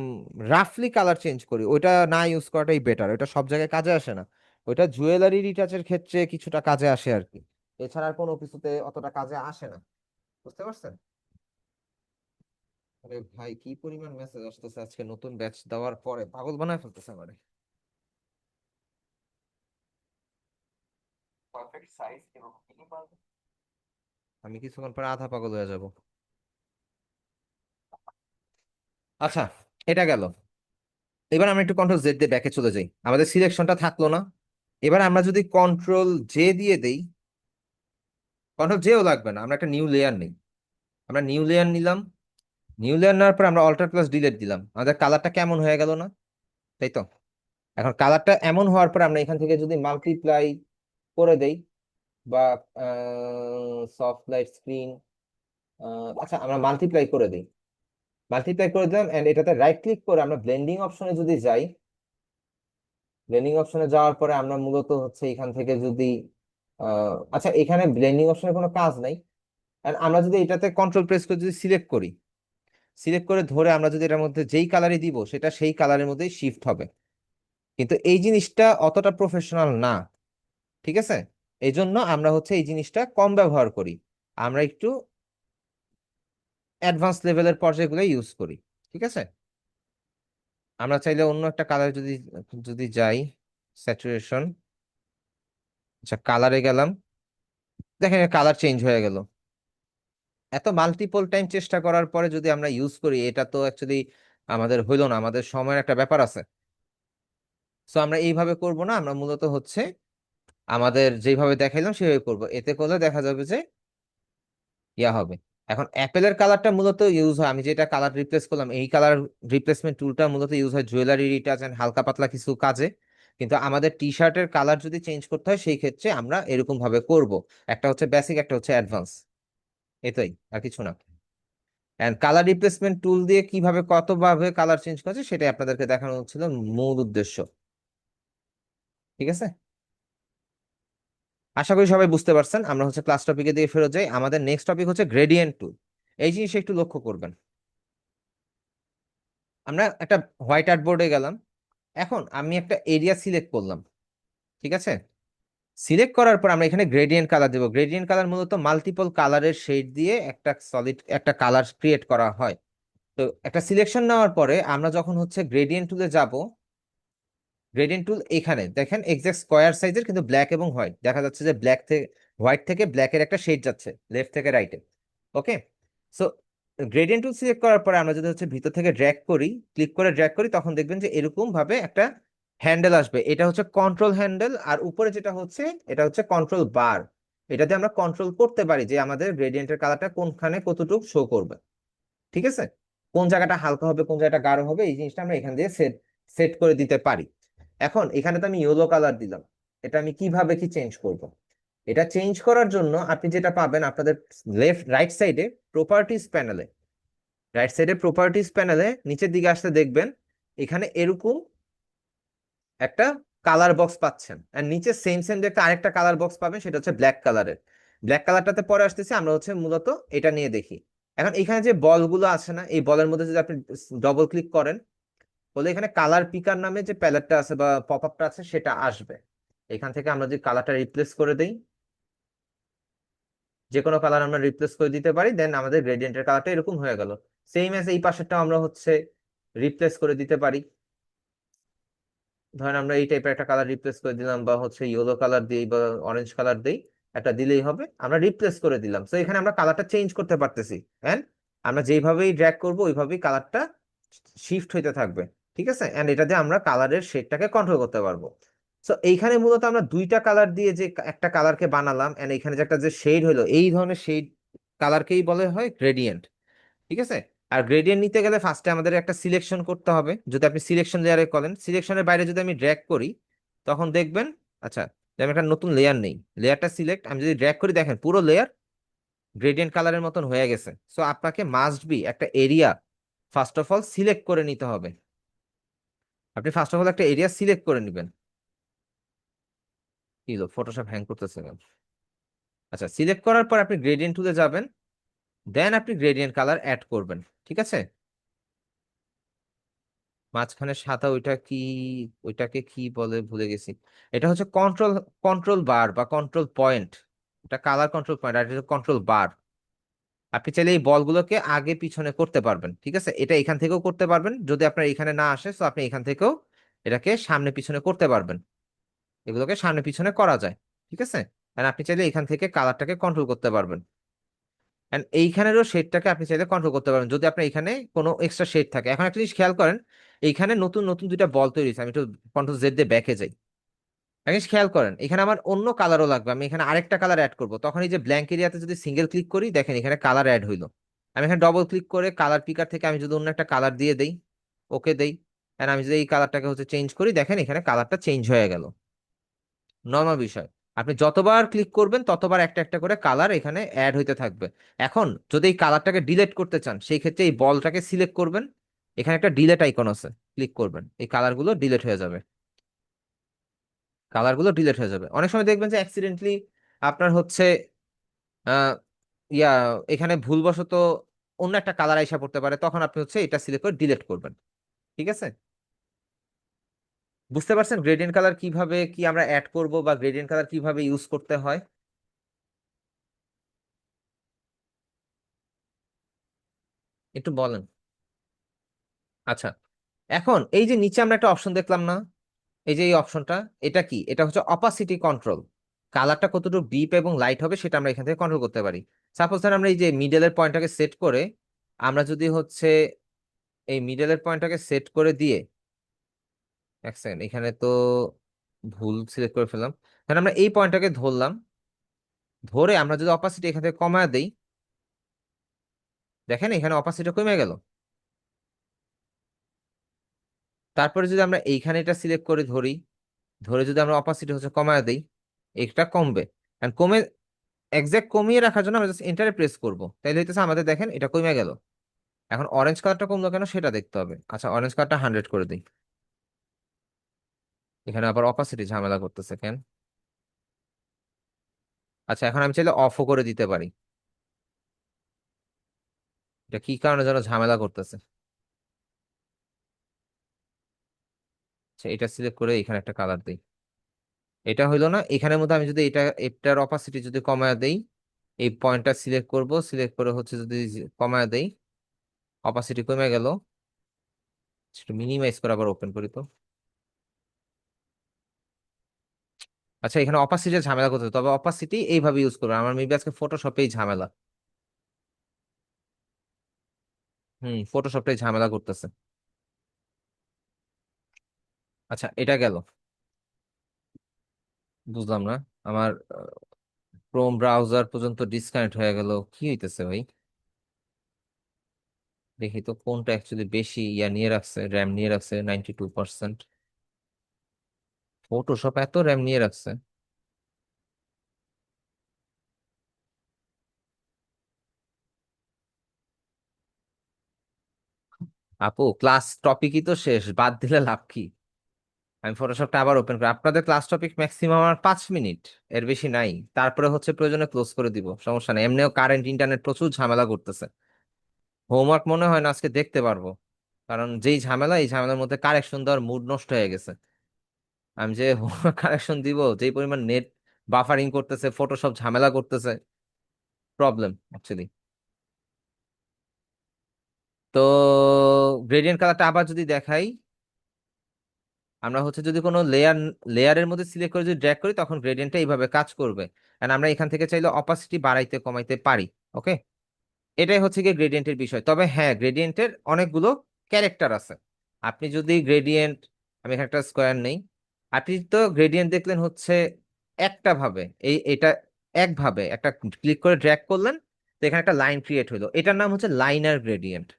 A: রাফলি কালার চেঞ্জ করি। ওইটা না ইউজ করাটাই বেটার, ওইটা সব জায়গায় কাজে আসে না। ওইটা জুয়েলারি রিটাচের ক্ষেত্রে কিছুটা কাজে আসে আর কি, এছাড়া আর কোনো কিছুতে অতটা কাজে আসে না। বুঝতে পারছেন? আরে ভাই কি পরিমাণ মেসেজ আসতেছে আজকে নতুন ব্যাচ দেওয়ার পরে, পাগল বানায় ফেলতেছে আমারে। পারফেক্ট সাইজ এবং মিনিমাল, আমি কিছুক্ষণ পরে আধা পাগল হয়ে যাব। আচ্ছা, এটা গেল। এবার আমরা একটু কন্ট্রোল জেড দিয়ে ব্যাকে চলে যাই, আমাদের সিলেকশনটা থাকলো না। এবার আমরা যদি কন্ট্রোল জে দিয়ে দেই, কন্ট্রোল জেও লাগবে না, আমরা একটা নিউ লেয়ার নিই। আমরা নিউ লেয়ার নিলাম, নিউ লেয়ার নেওয়ার পর আমরা অল্টার প্লাস ডিলিট দিলাম, আমাদের কালারটা কেমন হয়ে গেল না? তাই তো। এখন কালারটা এমন হওয়ার পর আমরা এখান থেকে যদি মাল্টিপ্লাই করে দেই বা সফট লাইট স্ক্রিন, আচ্ছা আমরা মাল্টিপ্লাই করে দিই, মাল্টিপ্লাই করে দিলাম এন্ড এটাতে রাইট ক্লিক করে আমরা ব্লেন্ডিং অপশনে যদি যাই, ব্লেন্ডিং অপশনে যাওয়ার পরে আমরা মূলত হচ্ছে এখান থেকে যদি আচ্ছা, এখানে ব্লেন্ডিং অপশনের কোনো কাজ নাই। আর আমরা যদি এটাতে কন্ট্রোল প্রেস করে যদি সিলেক্ট করি, সিলেক্ট করে ধরে আমরা যদি এটার মধ্যে যেই কালারই দিব সেটা সেই কালারের মধ্যেই শিফট হবে। কিন্তু এই জিনিসটা অতটা প্রফেশনাল না, ঠিক আছে? এই জন্য আমরা হচ্ছে এই জিনিসটা কম ব্যবহার করি। আমরা একটু অ্যাডভান্স লেভেলের পর্যায়গুলো ইউজ করি, ঠিক আছে? আমরা চাইলে অন্য একটা কালার যদি যদি যাই, স্যাচুরেশন, আচ্ছা কালারে গেলাম, দেখেন কালার চেঞ্জ হয়ে গেল। এত মাল্টিপল টাইম চেষ্টা করার পরে যদি আমরা ইউজ করি, এটা তো অ্যাকচুয়ালি আমাদের হইলো না, আমাদের সময়ের একটা ব্যাপার আছে। সো আমরা এইভাবে করব না, আমরা মূলত হচ্ছে আমাদের যেভাবে দেখাইলাম সেভাবে করব, এতে করলে দেখা যাবে যে ইয়া হবে। এখন অ্যাপেলের কালারটা মূলত ইউজ হয়, আমি যেটা কালার রিপ্লেস করলাম এই কালার রিপ্লেসমেন্ট টুলটা মূলত ইউজ হয় জুয়েলারি রিটাচ এন্ড হালকা পাতলা কিছু কাজে। কিন্তু আমাদের টি শার্টের কালার যদি চেঞ্জ করতে হয় সেই ক্ষেত্রে আমরা এরকম ভাবে করব, একটা হচ্ছে বেসিক, একটা হচ্ছে অ্যাডভান্স, এটাই আর কিছু না। এন্ড কালার রিপ্লেসমেন্ট টুল দিয়ে কিভাবে কতভাবে কালার চেঞ্জ করছে সেটাই আপনাদেরকে দেখানো হচ্ছিল মূল উদ্দেশ্য, ঠিক আছে? আশা করি সবাই বুঝতে পারছেন। আমরা হচ্ছে ক্লাস টপিকে দিয়ে ফেরত যাই, আমাদের নেক্সট টপিক হচ্ছে গ্রেডিয়েন্ট টুল। এই জিনিসটা একটু লক্ষ্য করবেন। আমরা একটা হোয়াইট আর্টবোর্ডে গেলাম, এখন আমি একটা এরিয়া সিলেক্ট করলাম, ঠিক আছে? সিলেক্ট করার পর আমরা এখানে গ্রেডিয়েন্ট কালার দেবো। গ্রেডিয়েন্ট কালার মূলত মাল্টিপল কালারের শেড দিয়ে একটা সলিড একটা কালার ক্রিয়েট করা হয়। তো একটা সিলেকশন নেওয়ার পরে আমরা যখন হচ্ছে গ্রেডিয়েন্ট টুলে যাব, গ্রেডিয়েন্ট টুল এখানে দেখেন এক্সাক্ট স্কোয়ার সাইজের, কিন্তু ব্ল্যাক এবং হোয়াইট দেখা যাচ্ছে যে ব্ল্যাক থেকে হোয়াইট থেকে ব্ল্যাকের একটা শেড যাচ্ছে লেফট থেকে রাইটে। ওকে, সো গ্রেডিয়েন্ট টুল সিলেক্ট করার পরে আমরা যদি হচ্ছে ভিতর থেকে ড্র্যাগ করি, ক্লিক করে ড্র্যাগ করি, তখন দেখবেন যে এরকম ভাবে একটা হ্যান্ডেল আসবে। এটা হচ্ছে কন্ট্রোল হ্যান্ডেল, আর উপরে যেটা হচ্ছে এটা হচ্ছে কন্ট্রোল বার। এটাতে আমরা কন্ট্রোল করতে পারি যে আমাদের গ্রেডিয়েন্টের কালারটা কোনখানে কতটুকু শো করবে, ঠিক আছে? কোন জায়গাটা হালকা হবে কোন জায়গাটা গাঢ় হবে এই জিনিসটা আমরা এখান দিয়ে সেট সেট করে দিতে পারি। এখন এখানে তো আমি ইয়েলো কালার দিলাম, এটা আমি কিভাবে কি চেঞ্জ করব? এটা চেঞ্জ করার জন্য আপনি যেটা পাবেন আপনাদের রাইট সাইডে প্রপার্টিজ প্যানেলে, রাইট সাইডে প্রপার্টিজ প্যানেলে নিচের দিকে আসতে দেখবেন এখানে এরকম একটা কালার বক্স পাচ্ছেন, আর নিচে সেম সেম যে একটা আরেকটা কালার বক্স পাবেন সেটা হচ্ছে ব্ল্যাক কালারের। ব্ল্যাক কালারটাতে পরে আসতেছে, আমরা হচ্ছে মূলত এটা নিয়ে দেখি। এখন এখানে যে বলগুলো আছে না, এই বলের মধ্যে যদি আপনি ডবল ক্লিক করেন, বলে এখানে কালার পিকার নামে যে প্যালেটটা আছে বা পপ আপটা আছে সেটা আসবে। এখান থেকে আমরা যদি কালারটা রিপ্লেস করে দেই, যে কোনো কালার আমরা রিপ্লেস করে দিতে পারি, দেন আমাদের গ্রেডিয়েন্টের কালারটা এরকম হয়ে গেল। সেম এজ এই পাশেরটাও আমরা হচ্ছে রিপ্লেস করে দিতে পারি। ধরেন আমরা এই টাইপের একটা কালার রিপ্লেস করে দিলাম, বা হচ্ছে ইয়েলো কালার দিই বা অরেঞ্জ কালার দিই, একটা দিলেই হবে, আমরা রিপ্লেস করে দিলাম। তো এখানে আমরা কালারটা চেঞ্জ করতে পারতেছি, এন্ড আমরা যেইভাবেই ড্র্যাগ করব ওইভাবেই কালারটা শিফট হইতে থাকবে, ঠিক আছে? এন্ড এটা দিয়ে আমরা কালারের শেডটাকে কন্ট্রোল করতে পারবো। সো এইখানে মূলত আমরা দুইটা কালার দিয়ে যে একটা কালারকে বানালাম, এন্ড এখানে যে একটা যে শেড হলো, এই ধরনের শেড কালারকেই বলে হয় গ্রেডিয়েন্ট, ঠিক আছে? আর গ্রেডিয়েন্ট নিতে গেলে ফার্স্টে আমাদের একটা সিলেকশন করতে হবে। যদি আপনি সিলেকশন লেয়ারে করেন, সিলেকশনের বাইরে যদি আমি ড্র্যাগ করি তখন দেখবেন, আচ্ছা যে আমি একটা নতুন লেয়ার নেই, লেয়ারটা সিলেক্ট, আমি যদি ড্র্যাগ করি দেখেন পুরো লেয়ার গ্রেডিয়েন্ট কালারের মতন হয়ে গেছে। সো আপনাকে মাস্ট বি একটা area first of all select করে নিতে হবে। আপনি ফার্স্ট অফ অল একটা এরিয়া সিলেক্ট করে নেবেন। কি হলো, ফটোশপ হ্যাং করতেছে কেন? আচ্ছা, সিলেক্ট করার পর আপনি গ্রেডিয়েন্ট টুলে যাবেন, দেন আপনি গ্রেডিয়েন্ট কালার অ্যাড করবেন, ঠিক আছে? মাঝখানে সাদা ওইটা কি, ওইটাকে কি বলে ভুলে গেছি। এটা হচ্ছে কন্ট্রোল কন্ট্রোল বার বা কন্ট্রোল পয়েন্ট। এটা কালার কন্ট্রোল পয়েন্ট, আর এটা কন্ট্রোল বার। আপনি চাইলে এই বলগুলোকে আগে পিছনে করতে পারবেন, ঠিক আছে? এটা এখান থেকেও করতে পারবেন, যদি আপনার এখানে না আসে তো আপনি এখান থেকেও এটাকে সামনে পিছনে করতে পারবেন। এগুলোকে সামনে পিছনে করা যায়, ঠিক আছে? আর আপনি চাইলে এখান থেকে কালারটাকে কন্ট্রোল করতে পারবেন। এন্ড এইখানেরও শেডটাকে আপনি চাইলে কন্ট্রোল করতে পারবেন যদি আপনার এখানে কোনো এক্সট্রা শেড থাকে। এখন একটা জিনিস খেয়াল করেন, এইখানে নতুন নতুন দুইটা বল তৈরি হয়েছে, আমি একটু কন্ট্রোল জেড দিয়ে ব্যাকে যাই। একটা জিনিস খেয়াল করেন, এখানে আমার অন্য কালারও লাগবে, আমি এখানে আরেকটা কালার অ্যাড করবো, তখন এই যে ব্ল্যাঙ্ক এরিয়াতে যদি সিঙ্গেল ক্লিক করি দেখেন এখানে কালার অ্যাড হইলো। আমি এখানে ডবল ক্লিক করে কালার পিকার থেকে আমি যদি অন্য একটা কালার দিয়ে দেই, ওকে দেই, এন্ড আমি যদি এই কালারটাকে হচ্ছে চেঞ্জ করি দেখেন এখানে কালারটা চেঞ্জ হয়ে গেল। নর্মাল বিষয়। আপনি যতবার ক্লিক করবেন ততবার একটা একটা করে কালার এখানে অ্যাড হইতে থাকবে। এখন যদি এই কালারটাকে ডিলিট করতে চান সেই ক্ষেত্রে এই বলটাকে সিলেক্ট করবেন, এখানে একটা ডিলেট আইকন আছে, ক্লিক করবেন, এই কালারগুলো ডিলিট হয়ে যাবে। কালারগুলো ডিলিট হয়ে যাবে। অনেক সময় দেখবেন যে অ্যাক্সিডেন্টলি আপনার হচ্ছে আহ ইয়া এখানে ভুলবশত অন্য একটা কালার আইসা পড়তে পারে, তখন আপনি হচ্ছে এটা সিলেক্ট করে ডিলিট করবেন। ঠিক আছে? বুঝতে পারছেন গ্রেডিয়েন্ট কালার কিভাবে কি আমরা অ্যাড করব বা গ্রেডিয়েন্ট কালার কিভাবে ইউজ করতে হয়? একটু বলেন। আচ্ছা, এখন এই যে নিচে আমরা একটা অপশন দেখলাম না, এই যে এই অপশনটা, এটা কি? এটা হচ্ছে অপাসিটি কন্ট্রোল। কালারটা কতটুকু ডিপ এবং লাইট হবে সেটা আমরা এখান থেকে কন্ট্রোল করতে পারি। সাপোজ ধর আমরা এই যে মিডলের পয়েন্টটাকে সেট করে, আমরা যদি হচ্ছে এই মিডলের পয়েন্টটাকে সেট করে দিয়ে, এক সেকেন্ড, এখানে তো ভুল সিলেক্ট করে ফেললাম। তাহলে আমরা এই পয়েন্টটাকে ধরলাম, ধরে আমরা যদি অপাসিটি এখান থেকে কমায় দেই, দেখেন এখানে অপাসিটি কমে গেল। তারপরে যদি আমরা এইখানে এটা সিলেক্ট করে ধরি, ধরে যদি আমরা অপাসিটি হচ্ছে কমায় দেই, এটা কমবে। কারণ কমে, এক্সাক্ট কমিয়ে রাখার জন্য আমরা জাস্ট এন্টারে প্রেস করব, তাইলে হইতেছে আমাদের দেখেন এটা কমে গেল। এখন অরেঞ্জ কালারটা কমলো কেন সেটা দেখতে হবে। আচ্ছা, অরেঞ্জ কালারটা 100 করে দিই। এখানে আবার অপাসিটি ঝামেলা করতেছে কেন? আচ্ছা, এখন আমি চাইলে অফও করে দিতে পারি। এটা কি কারণে যেন ঝামেলা করতেছে। আচ্ছা, এটা সিলেক্ট করে এখানে একটা কালার দিই। এটা হইলো না, এখানের মধ্যে আমি যদি এটার অপাসিটি যদি কমায় দেই, এই পয়েন্টটা সিলেক্ট করব, সিলেক্ট করে হচ্ছে যদি কমায় দেই, অপাসিটি কমে গেল। একটু মিনিমাইজ করে আবার ওপেন করি তো। আচ্ছা, এখানে অপাসিটি ঝামেলা করতে হবে, তবে অপাসিটি এইভাবে ইউজ করবে, আমার মেবি আজকে ফটোশপেই ঝামেলা। ফটোশপটাই ঝামেলা করতেছে। আচ্ছা, এটা গেল। বুঝলাম না, আমার ক্রোম ব্রাউজার পর্যন্ত ডিসকানেক্ট হয়ে গেল, কি হইতেছে ভাই? দেখি তো কোনটা অ্যাকচুয়ালি বেশি ইয়া নিয়ে রাখছে, র্যাম নিয়ে রাখছে 92%। ফটোশপ এত র্যাম নিয়ে রাখছে? আপু, ক্লাস টপিকই তো শেষ, বাদ দিলে লাভ কি? আমি ফটোশপটা আবার ওপেন করি। আপনাদের ক্লাস টপিক ম্যাক্সিমাম আমার 5 মিনিট, এর বেশি নাই। তারপরে হচ্ছে প্রয়োজনে ক্লোজ করে দিব, সমস্যা নেই। এমনিও কারেন্ট ইন্টারনেট প্রচুর ঝামেলা করতেছে। হোমওয়ার্ক মনে হয় না আজকে দেখতে পারবো, কারণ যেই ঝামেলা, এই ঝামেলার মধ্যে কারেকশন দেওয়ার মুড নষ্ট হয়ে গেছে। আমি যে হোমওয়ার্ক কারেকশন দিব, যেই পরিমাণ নেট বাফারিং করতেছে, ফটোশপ ঝামেলা করতেছে, প্রবলেম অ্যাকচুয়ালি। তো গ্রেডিয়েন্ট কালারটা আবার যদি দেখাই, আমরা হচ্ছে যদি কোনো লেয়ারের মধ্যে সিলেক্ট করে যদি ড্র্যাগ করি, তখন গ্রেডিয়েন্টটা এইভাবে কাজ করবে। এন্ড আমরা এখান থেকে চাইলে অপাসিটি বাড়াইতে কমাইতে পারি। ওকে, এটাই হচ্ছে গিয়ে গ্রেডিয়েন্টের বিষয়। তবে হ্যাঁ, গ্রেডিয়েন্টের অনেকগুলো ক্যারেক্টার আছে। আপনি যদি গ্রেডিয়েন্ট, আমি এখানে একটা স্কোয়ার নেই, আপনি তো গ্রেডিয়েন্ট দেখলেন হচ্ছে একটা ভাবে, এটা একভাবে একটা ক্লিক করে ড্র্যাগ করলেন, তো এখানে একটা লাইন ক্রিয়েট হলো, এটার নাম হচ্ছে লাইনার গ্রেডিয়েন্ট।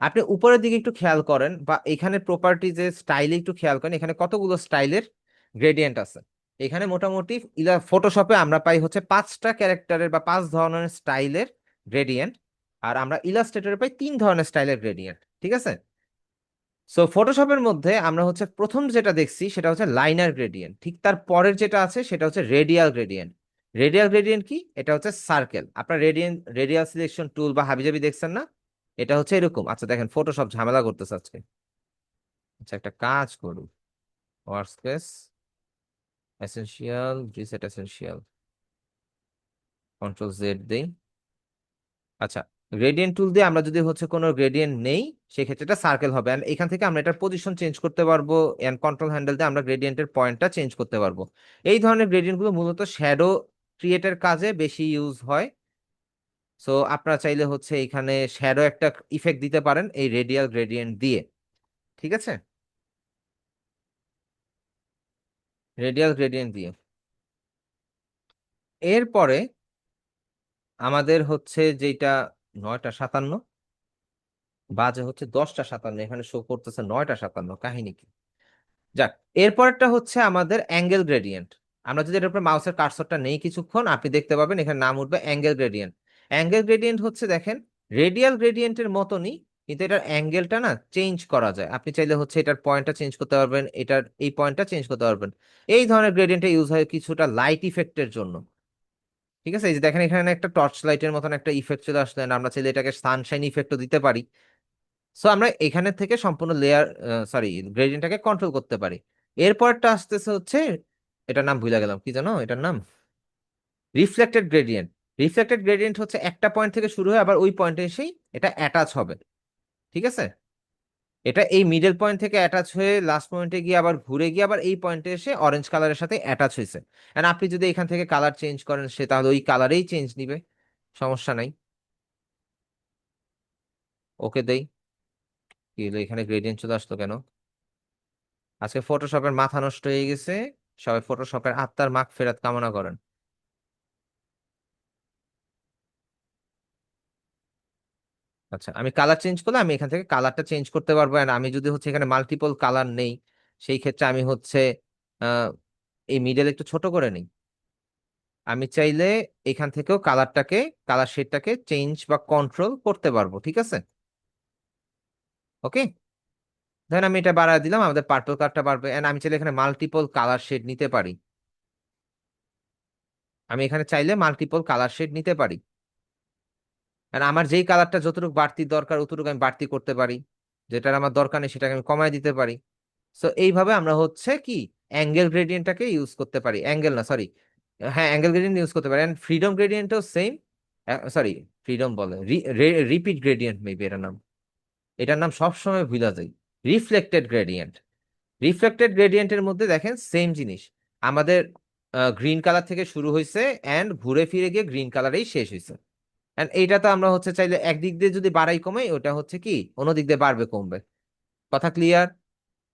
A: আপনি উপরের দিকে একটু খেয়াল করেন, বা এখানে প্রপার্টিজে স্টাইলে একটু খেয়াল করেন, এখানে কতগুলো স্টাইলের গ্রেডিয়েন্ট আছে। এখানে মোটামুটি ফটোশপে আমরা পাই হচ্ছে 5টা ক্যারেক্টারের বা 5 ধরনের স্টাইলের গ্রেডিয়েন্ট। আর আমরা ইলাস্ট্রেটরে পাই 3 ধরনের স্টাইলের গ্রেডিয়েন্ট। ঠিক আছে? সো ফটোশপের মধ্যে আমরা হচ্ছে প্রথম যেটা দেখছি সেটা হচ্ছে লাইনার গ্রেডিয়েন্ট, ঠিক তার পরের যেটা আছে সেটা হচ্ছে রেডিয়াল গ্রেডিয়েন্ট। রেডিয়াল গ্রেডিয়েন্ট কি? এটা হচ্ছে সার্কেল। আপনার রেডিয়াল সিলেকশন টুল বা হাবিজাবি দেখছেন না? এটা হচ্ছে এরকম। আচ্ছা দেখেন, ফটোশপ ঝামেলা করতেছে আজকে। আচ্ছা, একটা কাজ করুন, workspace, essential, reset essential, control Z দেই। আচ্ছা, গ্রেডিয়েন্ট টুল দিয়ে আমরা যদি হচ্ছে কোনো গ্রেডিয়েন্ট নেই, সেক্ষেত্রে এটা সার্কেল হবে। এন্ড এখান থেকে আমরা এটার পজিশন চেঞ্জ করতে পারবো, এন্ড কন্ট্রোল হ্যান্ডেল দিয়ে আমরা গ্রেডিয়েন্টের পয়েন্টটা চেঞ্জ করতে পারবো। এই ধরনের গ্রেডিয়েন্ট গুলো মূলত শ্যাডো ক্রিয়েটের কাজে বেশি ইউজ হয়। সো আপনারা চাইলে হচ্ছে এখানে শ্যাডো একটা ইফেক্ট দিতে পারেন এই রেডিয়াল গ্রেডিয়েন্ট দিয়ে। ঠিক আছে? রেডিয়াল গ্রেডিয়েন্ট দিয়ে এরপরে আমাদের হচ্ছে যেটা 9টা 57, বাজে হচ্ছে 10টা 57, এখানে শো করতেছে 9টা 57, কাহিনী কি? যাক, এরপরটা হচ্ছে আমাদের অ্যাঙ্গেল গ্রেডিয়েন্ট। আমরা যদি এটার উপর মাউসের কার্সরটা নেই কিছুক্ষণ, আপনি দেখতে পাবেন এখানে নাম উঠবে অ্যাঙ্গেল গ্রেডিয়েন্ট। অ্যাঙ্গেল গ্রেডিয়েন্ট হচ্ছে দেখেন রেডিয়াল গ্রেডিয়েন্টের মতনই, কিন্তু এটার অ্যাঙ্গেলটা না চেঞ্জ করা যায়। আপনি চাইলে হচ্ছে এটার পয়েন্টটা চেঞ্জ করতে পারবেন, এটার এই পয়েন্টটা চেঞ্জ করতে পারবেন। এই ধরনের গ্রেডিয়েন্টটা ইউজ হয় কিছুটা লাইট ইফেক্টের জন্য। ঠিক আছে, এই যে দেখেন এখানে একটা টর্চ লাইটের মতন একটা ইফেক্ট চলে আসলো, and আমরা চাইলে এটাকে সানশাইন ইফেক্টও দিতে পারি। সো আমরা এখানে থেকে সম্পূর্ণ লেয়ার, সরি, গ্রেডিয়েন্টটাকে কন্ট্রোল করতে পারি। এরপরটা আসতেছে হচ্ছে, এটার নাম ভুলে গেলাম, কি জানো এটার নাম? Reflected gradient. রিফ্লেক্টেড গ্রেডিয়েন্ট হচ্ছে একটা পয়েন্ট থেকে শুরু হয়ে আবার ওই পয়েন্টে এসেই এটা অ্যাটাচ হবে। ঠিক আছে, এটা এই মিডল পয়েন্ট থেকে অ্যাটাচ হয়ে লাস্ট পয়েন্টে গিয়ে আবার ঘুরে গিয়ে আবার এই পয়েন্টে এসে অরেঞ্জ কালারের সাথে অ্যাটাচ হয়েছে। এন্ড আপনি যদি এখান থেকে কালার চেঞ্জ করেন সে তাহলে ওই কালারেই চেঞ্জ নিবে, সমস্যা নাই। ওকে দেই। কি হলো, এখানে গ্রেডিয়েন্ট চলে আসলো কেন? আজকে ফটোশপের মাথা নষ্ট হয়ে গেছে। সবাই ফটোশপের আত্মার মাগফিরাত কামনা করেন। আচ্ছা, আমি কালার চেঞ্জ করলে আমি এখান থেকে কালারটা চেঞ্জ করতে পারবো, and আমি যদি হচ্ছে এখানে মাল্টিপল কালার নেই, সেই ক্ষেত্রে আমি হচ্ছে আহ, এই মিডল একটু ছোট করে নিই। আমি চাইলে এখান থেকেও কালারটাকে, কালার শেডটাকে চেঞ্জ বা কন্ট্রোল করতে পারবো। ঠিক আছে, ওকে। ধরেন আমি এটা বাড়ায় দিলাম, আমাদের পার্পল কালারটা বাড়বে, এন্ড আমি চাইলে এখানে মাল্টিপল কালার শেড নিতে পারি। আমি এখানে চাইলে মাল্টিপল কালার শেড নিতে পারি, এন্ড আমার যেই কালারটা যতটুকু বাড়তি দরকার অতটুকু আমি বাড়তি করতে পারি, যেটার আমার দরকার নেই সেটাকে আমি কমায় দিতে পারি। সো এইভাবে আমরা হচ্ছে কি অ্যাঙ্গেল গ্রেডিয়েন্টটাকে ইউজ করতে পারি, অ্যাঙ্গেল না সরি, হ্যাঁ অ্যাঙ্গেল গ্রেডিয়েন্ট ইউজ করতে পারি, এন্ড ফ্রিডম গ্রেডিয়েন্টও সেম। সরি, ফ্রিডম বলে, রিপিট গ্রেডিয়েন্ট মেবি এটার নাম। এটার নাম সবসময় ভুলা যায়। Reflected gradient. রিফ্লেক্টেড গ্রেডিয়েন্টের মধ্যে দেখেন সেম জিনিস, আমাদের গ্রিন কালার থেকে শুরু হয়েছে এন্ড ঘুরে ফিরে গিয়ে গ্রিন কালারেই শেষ হয়েছে। এন্ড এইটা তো আমরা হচ্ছে চাইলে একদিক দিয়ে যদি বাড়াই কমাই ওটা হচ্ছে কি অন্য দিক দিয়ে বাড়বে কমবে। কথা ক্লিয়ার?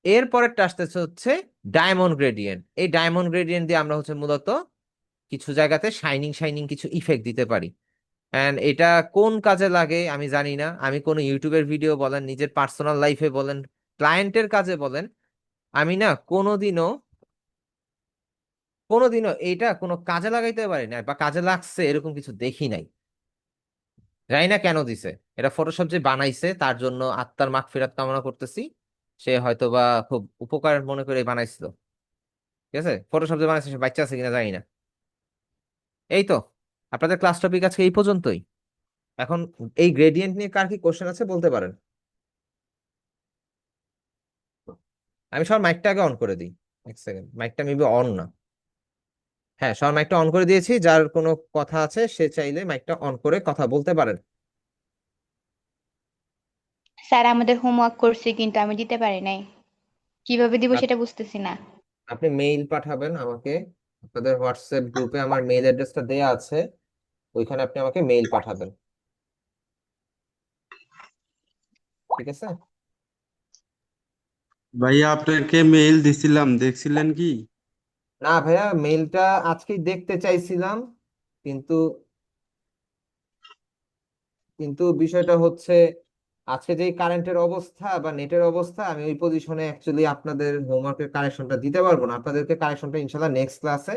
A: এর পরেরটা আসতেছে হচ্ছে ডায়মন্ড গ্রেডিয়েন্ট। এই ডায়মন্ড গ্রেডিয়েন্ট দিয়ে আমরা হচ্ছে মূলত কিছু জায়গাতে শাইনিং শাইনিং কিছু ইফেক্ট দিতে পারি। এন্ড এটা কোন কাজে লাগে আমি জানি না, আমি কোনো ইউটিউবের ভিডিও বলেন, নিজের পার্সোনাল লাইফে বলেন, ক্লায়েন্টের কাজে বলেন, আমি না কোনোদিনও কোনোদিনও এটা কোনো কাজে লাগাইতে পারি না বা কাজে লাগছে এরকম কিছু দেখি নাই। জানি না কেন দিছে। এটা ফটোশপ যে বানাইছে তার জন্য আত্মার মাগফিরাত কামনা করতেছি। সে হয়তো বা খুব উপকার মনে করে বানাইছিল। ঠিক আছে, ফটোশপ যে বানাইছে সে বাচ্চা আছে কিনা জানি না। এই তো, আপনাদের ক্লাস টপিক আজকে এই পর্যন্তই। এখন এই গ্রেডিয়েন্ট নিয়ে কার কি কোশ্চেন আছে বলতে পারেন। আমি সবার মাইকটা আগে অন করে দিই। এক সেকেন্ড, মাইকটা মেবি অন না। হ্যাঁ, সবার মাইকটা অন করে দিয়েছি, যার কোনো কথা আছে সে চাইলে মাইকটা অন করে কথা বলতে পারেন।
C: স্যার আমাদের হোমওয়ার্ক করছে কিন্তু আমি দিতে পারি নাই, কিভাবে দিব
A: আপ-
C: সেটা বুঝতেছি না।
A: আপনি মেইল পাঠাবেন আমাকে। আপনাদের হোয়াটসঅ্যাপ গ্রুপে আমার মেইল অ্যাড্রেসটা দেয়া আছে, ওইখানে আপনি আমাকে মেইল পাঠাবেন। ঠিক আছে।
B: ভাইয়া আপনাকে মেইল দিছিলাম, দেখছিলেন কি?
A: না ভাইয়া, মেইলটা আজকেই দেখতে চাইছিলাম, কিন্তু কিন্তু বিষয়টা হচ্ছে আজকে যে কারেন্টের অবস্থা বা নেটের অবস্থা, আমি ওই পজিশনে অ্যাকচুয়ালি আপনাদের হোমওয়ার্কের কারেকশনটা দিতে পারবো না। আপনাদেরকে কারেকশনটা ইনশাল্লাহ নেক্সট ক্লাসে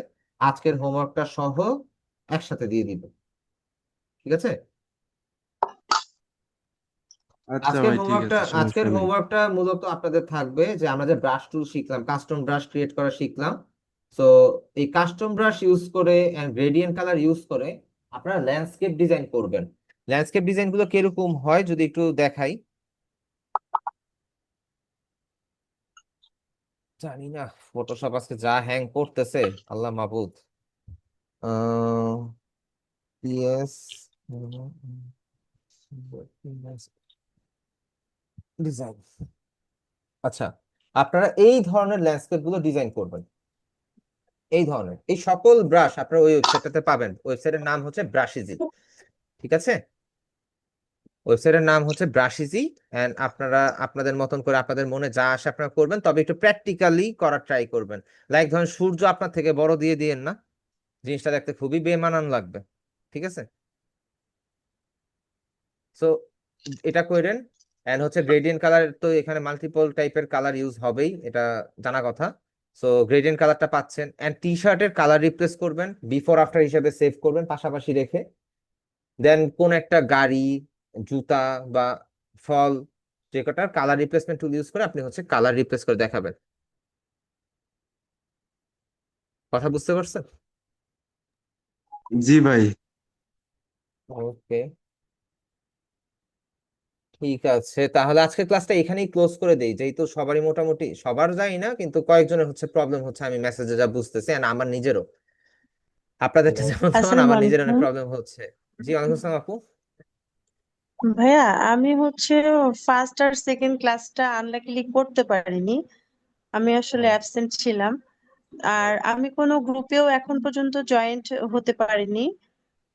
A: আজকের হোমওয়ার্কটা সহ একসাথে দিয়ে দিব। ঠিক আছে।
B: আচ্ছা ভাই, ঠিক আছে,
A: আজকের
B: সমস্যা নেই।
A: হোমওয়ার্কটা মূলত আপনাদের থাকবে যে আমরা যে ব্রাশ টুল শিখলাম, কাস্টম ব্রাশ ক্রিয়েট করা শিখলাম। তো এই কাস্টম ব্রাশ ইউজ করে এন্ড গ্রেডিয়েন্ট কালার ইউজ করে আপনারা ল্যান্ডস্কেপ ডিজাইন করবেন। ল্যান্ডস্কেপ ডিজাইন গুলো কিরকম হয় যদি একটু দেখাই। জানি না, ফটোশপ আজকে যা হ্যাং করতেছে, আল্লাহ মাবুদ। PS design. আচ্ছা, আপনারা এই ধরনের ল্যান্ডস্কেপ গুলো ডিজাইন করবেন। এই ধরনের এই সকল ব্রাশ আপনারা ওই ওয়েবসাইটটাতে পাবেন। ওয়েবসাইটের নাম হচ্ছে ব্রাশিজি। ঠিক আছে, ওয়েবসাইটের নাম হচ্ছে ব্রাশিজি। এন্ড আপনারা আপনাদের মতন করে আপনাদের মনে যা আসে আপনারা করবেন, তবে একটু প্র্যাকটিক্যালি করার ট্রাই করবেন। লাইক ধরেন সূর্য আপনার থেকে বড় দিয়ে দিয়েন না, জিনিসটা দেখতে খুবই বেমানান লাগবে। ঠিক আছে। সো এটা করেন। এন্ড হচ্ছে গ্রেডিয়েন্ট কালার তো এখানে মাল্টিপল টাইপের কালার ইউজ হবেই, এটা জানা কথা। সো গ্রেডিয়েন্ট কালারটা পাচ্ছেন, এন্ড টি শার্টের কালার রিপ্লেস করবেন, বিফোর আফটার হিসেবে সেভ করবেন পাশাপাশি রেখে। দেন কোন একটা গাড়ি, জুতা বা ফল, যে কটার কালার রিপ্লেসমেন্ট টুল ইউজ করে আপনি হচ্ছে কালার রিপ্লেস করে দেখাবেন। কথা বুঝতে পারছেন?
B: জি ভাই।
A: ওকে, ঠিক আছে, তাহলে আজকের ক্লাসটা এখানেই ক্লোজ করে দেই, যেহেতু সবারই মোটামুটি, সবার যাই না কিন্তু কয়েকজনের হচ্ছে প্রবলেম হচ্ছে, আমি মেসেজে যা বুঝতেছি, আর আমার নিজেরও, আপনাদেরটা যেমন তেমন
D: আসসালামু
A: আমার নিজের অনেক
D: আলাইকুম।
A: প্রবলেম হচ্ছে। জি, ওয়ালাইকুম আসসালাম আপু।
D: ভাইয়া, আমি হচ্ছে ফার্স্ট আর সেকেন্ড ক্লাসটা আনলাকিলি করতে পারিনি। আমি আসলে
A: ও,
D: অ্যাবসেন্ট ছিলাম। আর আমি কোনো গ্রুপেও এখন পর্যন্ত জয়েন্ট হতে পারিনি।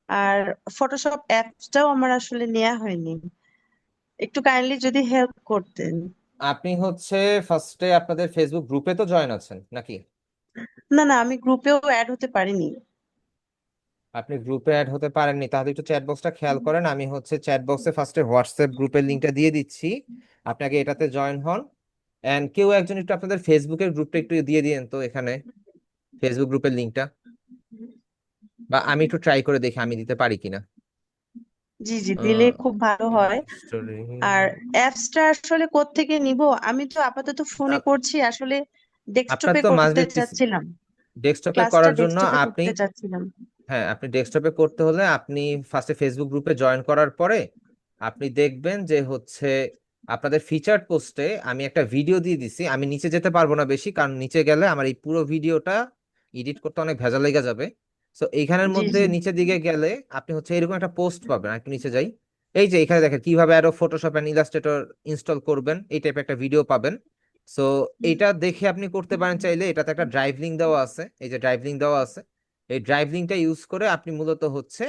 D: আর ফটোশপ অ্যাপসটাও আমার আসলে নেওয়া হয়নি। একটু কাইন্ডলি যদি হেল্প করতেন।
A: আপনি হচ্ছে ফার্স্টে আপনাদের ফেসবুক গ্রুপে তো জয়েন আছেন নাকি?
D: না না, আমি গ্রুপেও অ্যাড হতে পারিনি।
A: আপনি গ্রুপে অ্যাড হতে পারেননি, তাহলে একটু চ্যাট বক্সটা খেয়াল করেন। আমি হচ্ছে চ্যাট বক্সে ফার্স্টে হোয়াটসঅ্যাপ গ্রুপের লিঙ্কটা দিয়ে দিচ্ছি, আপনাকে এটাতে জয়েন হন। এন্ড কেউ একজন একটু আপনাদের ফেসবুকের গ্রুপটা একটু দিয়ে দিয়েন তো এখানে, ফেসবুক গ্রুপের লিঙ্কটা, বা আমি একটু ট্রাই করে দেখি আমি দিতে পারি কিনা।
D: জি জি, দিলে খুব ভালো হয়।
A: স্টোরি,
D: আর অ্যাপসটা আসলে কোত্থেকে নিব? আমি তো আপাতত ফোনে করছি আসলে।
A: আপনার
D: ডেস্কটপে
A: তো
D: করতে
A: মাসবি পিসি,
D: চাচ্ছিলাম।
A: ডেস্কটপে
D: ক্লাসটা
A: করার জন্য
D: ডেস্কটপে
A: আপনি,
D: করতে চাচ্ছিলাম।
A: হ্যাঁ আপনি ডেস্কটপে করতে হলে আপনি ফার্স্টে ফেসবুক গ্রুপে জয়েন করার পরে আপনি দেখবেন যে হচ্ছে আপনাদের ফিচার্ড পোস্টে আমি একটা ভিডিও দিয়ে দিছি। আমি নিচে যেতে পারবো না বেশি, কারণ নিচে গেলে আমার এই পুরো ভিডিওটা এডিট করতে অনেক ভেজাল লেগে যাবে। সো এইখানের
D: জি
A: মধ্যে
D: জি
A: নিচের দিকে গেলে আপনি হচ্ছে এরকম একটা পোস্ট পাবেন, একটু নিচে যাই, এই যে এখানে দেখেন কিভাবে আরো ফটোশপ এন্ড ইলাস্ট্রেটর ইনস্টল করবেন, এই টাইপের একটা ভিডিও পাবেন। সো এটা দেখে আপনি করতে পারেন চাইলে, এটাতে একটা ড্রাইভ লিঙ্ক দেওয়া আছে, এই যে ড্রাইভ লিঙ্ক দেওয়া আছে, এই ড্রাইভ লিঙ্কটা ইউজ করে আপনি মূলত হচ্ছে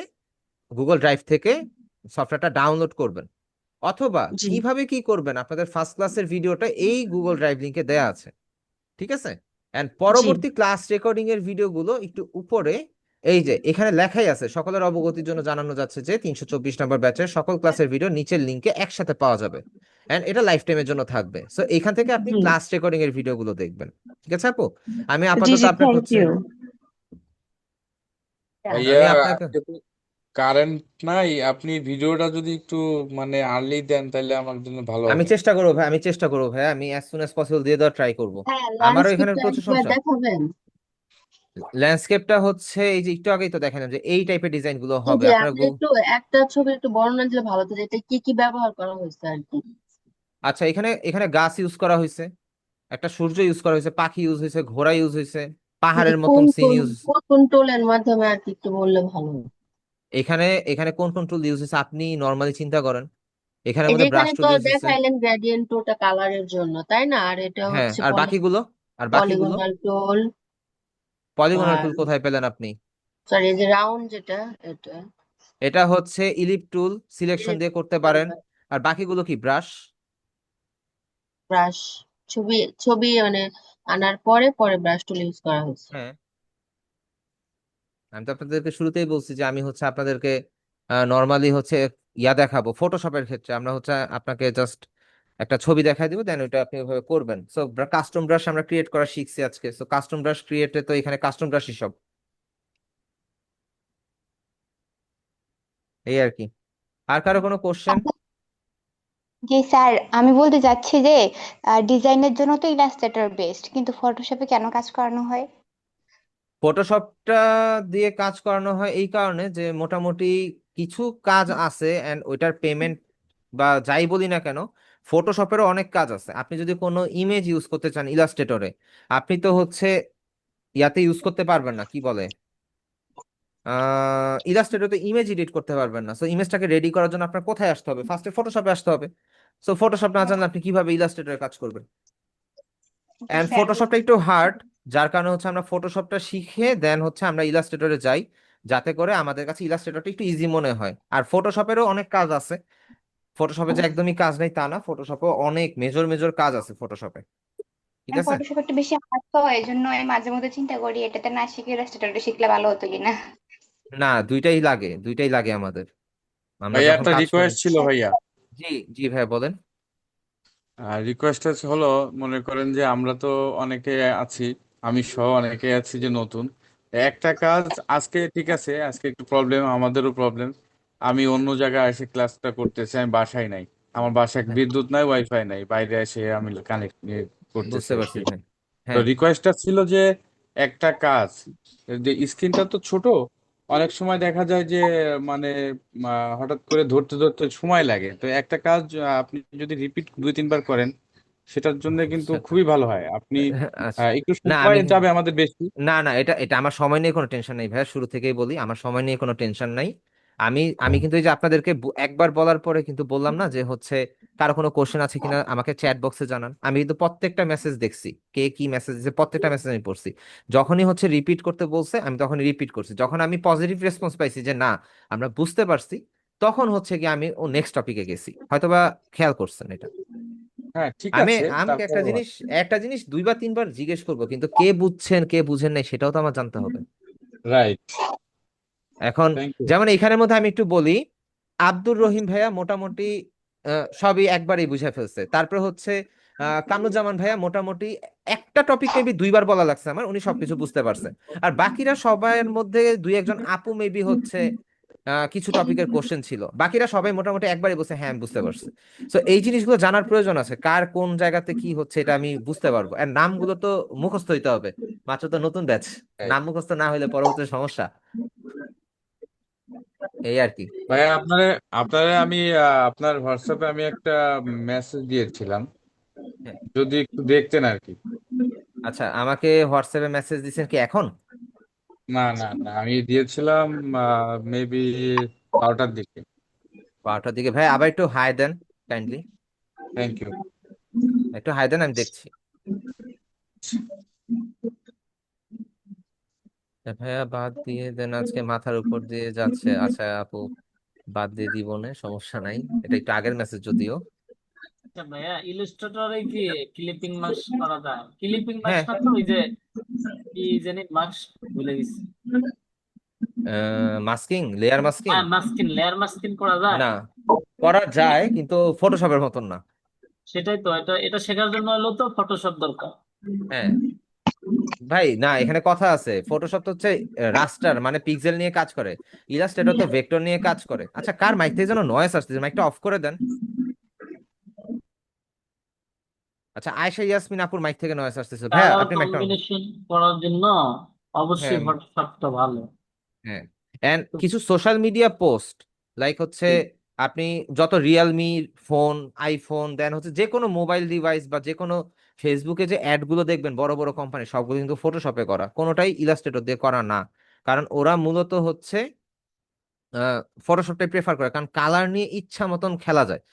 A: গুগল ড্রাইভ থেকে সফটওয়্যারটা ডাউনলোড করবেন। অথবা
D: জি
A: কিভাবে কি করবেন, আপনাদের ফার্স্ট ক্লাসের ভিডিওটা এই গুগল ড্রাইভ লিঙ্কে দেয়া আছে, ঠিক আছে? এন্ড
D: জি
A: পরবর্তী ক্লাস রেকর্ডিং এর ভিডিওগুলো একটু উপরে, এই যে এখানে লেখাই আছে, সকলের অবগতির জন্য জানানো যাচ্ছে যে 324 নম্বর ব্যাচের সকল ক্লাসের ভিডিও নিচের লিঙ্কে একসাথে পাওয়া যাবে, এন্ড এটা লাইফ টাইমের জন্য থাকবে। সো এখান থেকে আপনি
D: জি
A: ক্লাস রেকর্ডিং এর ভিডিওগুলো দেখবেন, ঠিক আছে আপু? আমি
D: জি
A: আপাতত
D: জি,
A: আপনাকে
D: থ্যাংক
A: হচ্ছে,
D: ইউ।
E: ভাইয়া,
A: আমি আপনাকে,
E: আজকে তো কারেন্ট নাই। আপনি ভিডিওটা যদি একটু মানে আর্লি দেন তাহলে আমার জন্য ভালো
A: আমি
E: হবে।
A: চেষ্টা করবো ভাই, আমি চেষ্টা করবো ভাই, আমি অ্যাজ সুন অ্যাজ পসিবল দিয়ে দেওয়ার ট্রাই করবো।
F: হ্যাঁ,
A: আমারও এখানে
F: ল্যান্ডস্কেপটা
A: প্রচুর
F: একবার
A: সমস্যা,
F: দেখাবেন।
A: ল্যান্ডস্কেপটা হচ্ছে এই যে একটু আগেই তো দেখালাম যে এই টাইপের ডিজাইন গুলো
F: এই
A: হবে
F: যে
A: আপনার
F: আপনি একটু একটা ছবি একটু বর্ণনা দিলে ভালো হতো, যে এটা কি কি ব্যবহার করা হয়েছে আর কি।
A: আচ্ছা, এখানে এখানে গাছ ইউজ করা হয়েছে, একটা সূর্য ইউজ করা হয়েছে, পাখি ইউজ হয়েছে, ঘোড়া ইউজ হয়েছে,
F: মানে
A: পাহাড়ের
F: কোন
A: মতন সিন
F: কোন
A: ইউজ।
F: কোন কোন টোলের মাধ্যমে আর কি একটু বললে ভালো হতো।
A: এখানে এখানে কোন কোন টুল ইউজ হয়েছে আপনি নর্মালি চিন্তা করেন, এখানের
F: এই যে
A: মধ্যে ব্রাশ
F: এখানে তো
A: টুল ইউজ হয়েছে।
F: দেখাইলেন গ্রেডিয়েন্ট টোটা কালারের জন্য, তাই না? আর এটা
A: হ্যাঁ,
F: হচ্ছে
A: আর বাকিগুলো, আর বাকিগুলো
F: পলিগনাল টোল।
A: পলিগনাল
F: আর
A: টুল কোথায় পেলেন আপনি?
F: সরি, এই যে রাউন্ড যেটা, এটা
A: এটা হচ্ছে ইলিপ টুল, সিলেকশন দিয়ে করতে পারেন। আর বাকিগুলো কি ব্রাশ?
F: ব্রাশ, ছবি ছবি মানে আনার পরে পরে ব্রাশ টুল ইউজ করা হয়েছে।
A: হ্যাঁ, আমি তো আপনাদেরকে শুরুতেই বলছি যে আমি হচ্ছে আপনাদেরকে নর্মালি হচ্ছে ইয়া দেখাবো, ফটোশপের ক্ষেত্রে আমরা হচ্ছে আপনাকে জাস্ট একটা ছবি দেখাই দিব, দেন ওইটা আপনি ওইভাবে করবেন। সো কাস্টম ব্রাশ আমরা ক্রিয়েট করা শিখছি আজকে, সো কাস্টম ব্রাশ ক্রিয়েটে তো এখানে কাস্টম ব্রাশই সব, এই আর কি। আর কারো কোনো কোশ্চেন?
C: জি স্যার, আমি বলতে চাচ্ছি যে ডিজাইনের জন্য তো ইলাস্ট্রেটর বেস্ট, কিন্তু ফটোশপে কেন কাজ করানো হয়?
A: ফটোশপটা দিয়ে কাজ করানো হয় এই কারণে যে মোটামুটি কিছু কাজ আছে এন্ড ওইটার পেমেন্ট বা যাই বলি না কেন, ফটোশপেরও অনেক কাজ আছে। আপনি যদি কোনো ইমেজ ইউজ করতে চান ইলাস্ট্রেটরে, আপনি তো হচ্ছে ইয়াতে ইউজ করতে পারবেন না, কি বলে, ইলাস্ট্রেটরে ইমেজ এডিট করতে পারবেন না। সো ইমেজটাকে রেডি করার জন্য আপনার কোথায় আসতে হবে, ফার্স্টে ফটোশপে আসতে হবে। সো ফটোশপ না জানলে আপনি কিভাবে ইলাস্ট্রেটরে কাজ করবেন?
C: জি
A: এন্ড
C: স্যার,
A: ফটোশপটা একটু হার্ড, যার কারণে হচ্ছে আমরা ফটোশপটা শিখে দেন হচ্ছে আমরা ইলাস্ট্রেটরে যাই, যাতে করে আমাদের কাছে ইলাস্ট্রেটরটা একটু ইজি মনে হয়। আর ফটোশপেরও অনেক কাজ আছে, ফটোশপে যে একদমই কাজ নেই তা না, ফটোশপে অনেক মেজর মেজর কাজ আছে ফটোশপে, ঠিক আছে?
C: ফটোশপ একটু বেশি হার্ড তো, এই জন্য আমি মাঝে মধ্যে চিন্তা করি এটাতে না শিখে ইলাস্ট্রেটরটা শিখলে ভালো হতো কিনা।
A: না, দুইটাই লাগে, দুইটাই লাগে আমাদের, আমরা
E: ভাইয়া,
A: যখন
E: একটা
A: কাজ করি।
E: রিকোয়েস্ট ছিল ভাইয়া।
A: জি, জি ভাই বলেন।
E: আর রিকোয়েস্টটা হলো, মনে করেন যে আমরা তো অনেকে আছি, আমি সহ অনেকে আছি যে নতুন। একটা কাজ আজকে ঠিক আছে, আজকে একটু প্রবলেম, আমাদেরও প্রবলেম। আমি অন্য জায়গায় এসে ক্লাসটা করতেছি, আমি বাসায় নাই। আমার বাসায়
A: হ্যাঁ,
E: বিদ্যুৎ নাই, ওয়াইফাই নাই, বাইরে এসে আমি কানেক্ট করতেছি
A: বুঝতে
E: আর
A: পারছি
E: কি।
A: ভাই।
E: তো
A: হ্যাঁ,
E: রিকোয়েস্টটা ছিল যে একটা কাজ, যে স্ক্রিনটা তো ছোট, অনেক সময় দেখা যায় যে মানে হঠাৎ করে ধরতে ধরতে সময় লাগে। তো একটা কাজ আপনি যদি রিপিট 2-3 বার করেন, সেটার জন্য কিন্তু
A: আচ্ছা
E: খুবই ভালো হয়। আপনি
A: আচ্ছা।
E: একটু
A: না
E: সময়
A: আমি
E: যাবে আমাদের বেশি।
A: না না, এটা এটা আমার সময় নিয়ে কোনো টেনশন নেই ভাইয়া, শুরু থেকেই বলি আমার সময় নিয়ে কোনো টেনশন নাই। আমি কিন্তু এই যে আপনাদেরকে একবার বলার পরে কিন্তু বললাম না যে হচ্ছে কারো কোনো কোশ্চেন আছে কিনা আমাকে চ্যাট বক্সে জানান। আমি কিন্তু প্রত্যেকটা মেসেজ দেখছি, কে কি মেসেজ দিয়েছে প্রত্যেকটা মেসেজ আমি পড়ছি। যখনই হচ্ছে রিপিট করতে বলছে আমি তখনই রিপিট করছি, যখন আমি পজিটিভ রেসপন্স পাইছি যে না আমরা বুঝতে পারছি, তখন হচ্ছে কি আমি ও নেক্সট টপিকে গেছি, হয়তোবা খেয়াল করছেন এটা।
E: হ্যাঁ, ঠিক
A: আমি
E: আছে,
A: আমাকে
E: তারপর
A: একটা জিনিস 2 বা 3 বার জিজ্ঞেস করবো, কিন্তু কে বুঝছেন কে বুঝেন নাই সেটাও তো আমার জানতে হবে।
E: রাইট।
A: এখন
E: থ্যাংক ইউ।
A: যেমন এখানের মধ্যে আমি একটু বলি, আব্দুর রহিম ভাইয়া মোটামুটি সবই একবারই বুঝে ফেলছে। তারপরে হচ্ছে কামরুজ্জামান ভাইয়া মোটামুটি একটা টপিক মেবি 2 বার বলা লাগছে আমার, উনি সবকিছু বুঝতে পারছে। আর বাকিরা সবার মধ্যে 2-1 জন আপু মেবি হচ্ছে কিছু টপিকের কোশ্চেন ছিল, বাকিরা সবাই মোটামুটি একবারই বলছে হ্যাঁ আমি বুঝতে পারছি। তো এই জিনিসগুলো জানার প্রয়োজন আছে, কার কোন জায়গাতে কি হচ্ছে এটা আমি বুঝতে পারবো। আর নামগুলো তো মুখস্থ হইতে হবে, মাত্র তো নতুন ব্যাচ, নাম মুখস্থ না হলে পরবর্তী সমস্যা, এই আর কি।
E: ভাইয়া, আপনারে আপনারে আমি আপনার হোয়াটসঅ্যাপে আমি একটা মেসেজ দিয়েছিলাম,
A: হ্যাঁ।
E: যদি একটু দেখতেন আর কি।
A: আচ্ছা, আমাকে হোয়াটসঅ্যাপে মেসেজ দিচ্ছেন কি এখন?
E: না না না, আমি দিয়েছিলাম মেবি 12টার দিকে।
A: 12টার দিকে? ভাই আবার একটু হাই দেন কাইন্ডলি,
E: থ্যাংক ইউ।
A: একটু হাই দেন, আমি দেখছি। ভাইয়া বাদ দিয়ে দেন, আজকে মাথার উপর দিয়ে যাচ্ছে। আচ্ছা আপু, বাদ দিয়ে দিব না, সমস্যা নাই। এটা একটু আগের মেসেজ যদিও।
G: আচ্ছা ভাইয়া, ইলাস্ট্রেটরে কি ক্লিপিং মাস্ক করা যায়? ক্লিপিং মাস্ক
A: হ্যাঁ,
G: না তো ওই যে কি জানি মাস্ক, ভুলে গেছি।
A: Masking, layer masking.
G: হ্যাঁ, মাস্কিন, লেয়ার মাস্কিন করা যায়?
A: না, করা যায় কিন্তু ফটোশপের মতন না।
G: সেটাই তো, এটা এটা শেখার জন্য হলো তো ফটোশপ দরকার।
A: হ্যাঁ ভাই, না এখানে কথা আছে, ফটোশপ তো হচ্ছে রাস্টার মানে পিক্সেল নিয়ে কাজ করে, ইলাস্ট্রেটর তো ভেক্টর নিয়ে কাজ করে। আচ্ছা কার মাইক থেকে যেন নয়েস আসতেছে, মাইকটা অফ করে দেন। আচ্ছা, আয়েশা ইয়াসমিন আপুর মাইক থেকে নয়েস আসতেছে, ভাইয়া
G: কালার
A: আপনি মাইকটা অন।
G: কম্বিনেশন করার জন্য অবশ্যই
A: হ্যাঁ
G: ফটোশপটা ভালো।
A: হ্যাঁ। এন্ড কিছু সোশ্যাল মিডিয়া পোস্ট, লাইক হচ্ছে আপনি যত রিয়েলমি ফোন, আইফোন, দেন হচ্ছে যে কোনো মোবাইল ডিভাইস বা যে কোনো ফেসবুকে যে অ্যাড গুলো দেখবেন বড় বড় কোম্পানি সবগুলো কিন্তু ফটোশপে করা, কোনোটাই ইলাস্ট্রেটর দিয়ে করা না। কারণ ওরা মূলত হচ্ছে ফটোশপটাই প্রেফার করে, কারণ কালার নিয়ে ইচ্ছা মতন খেলা যায়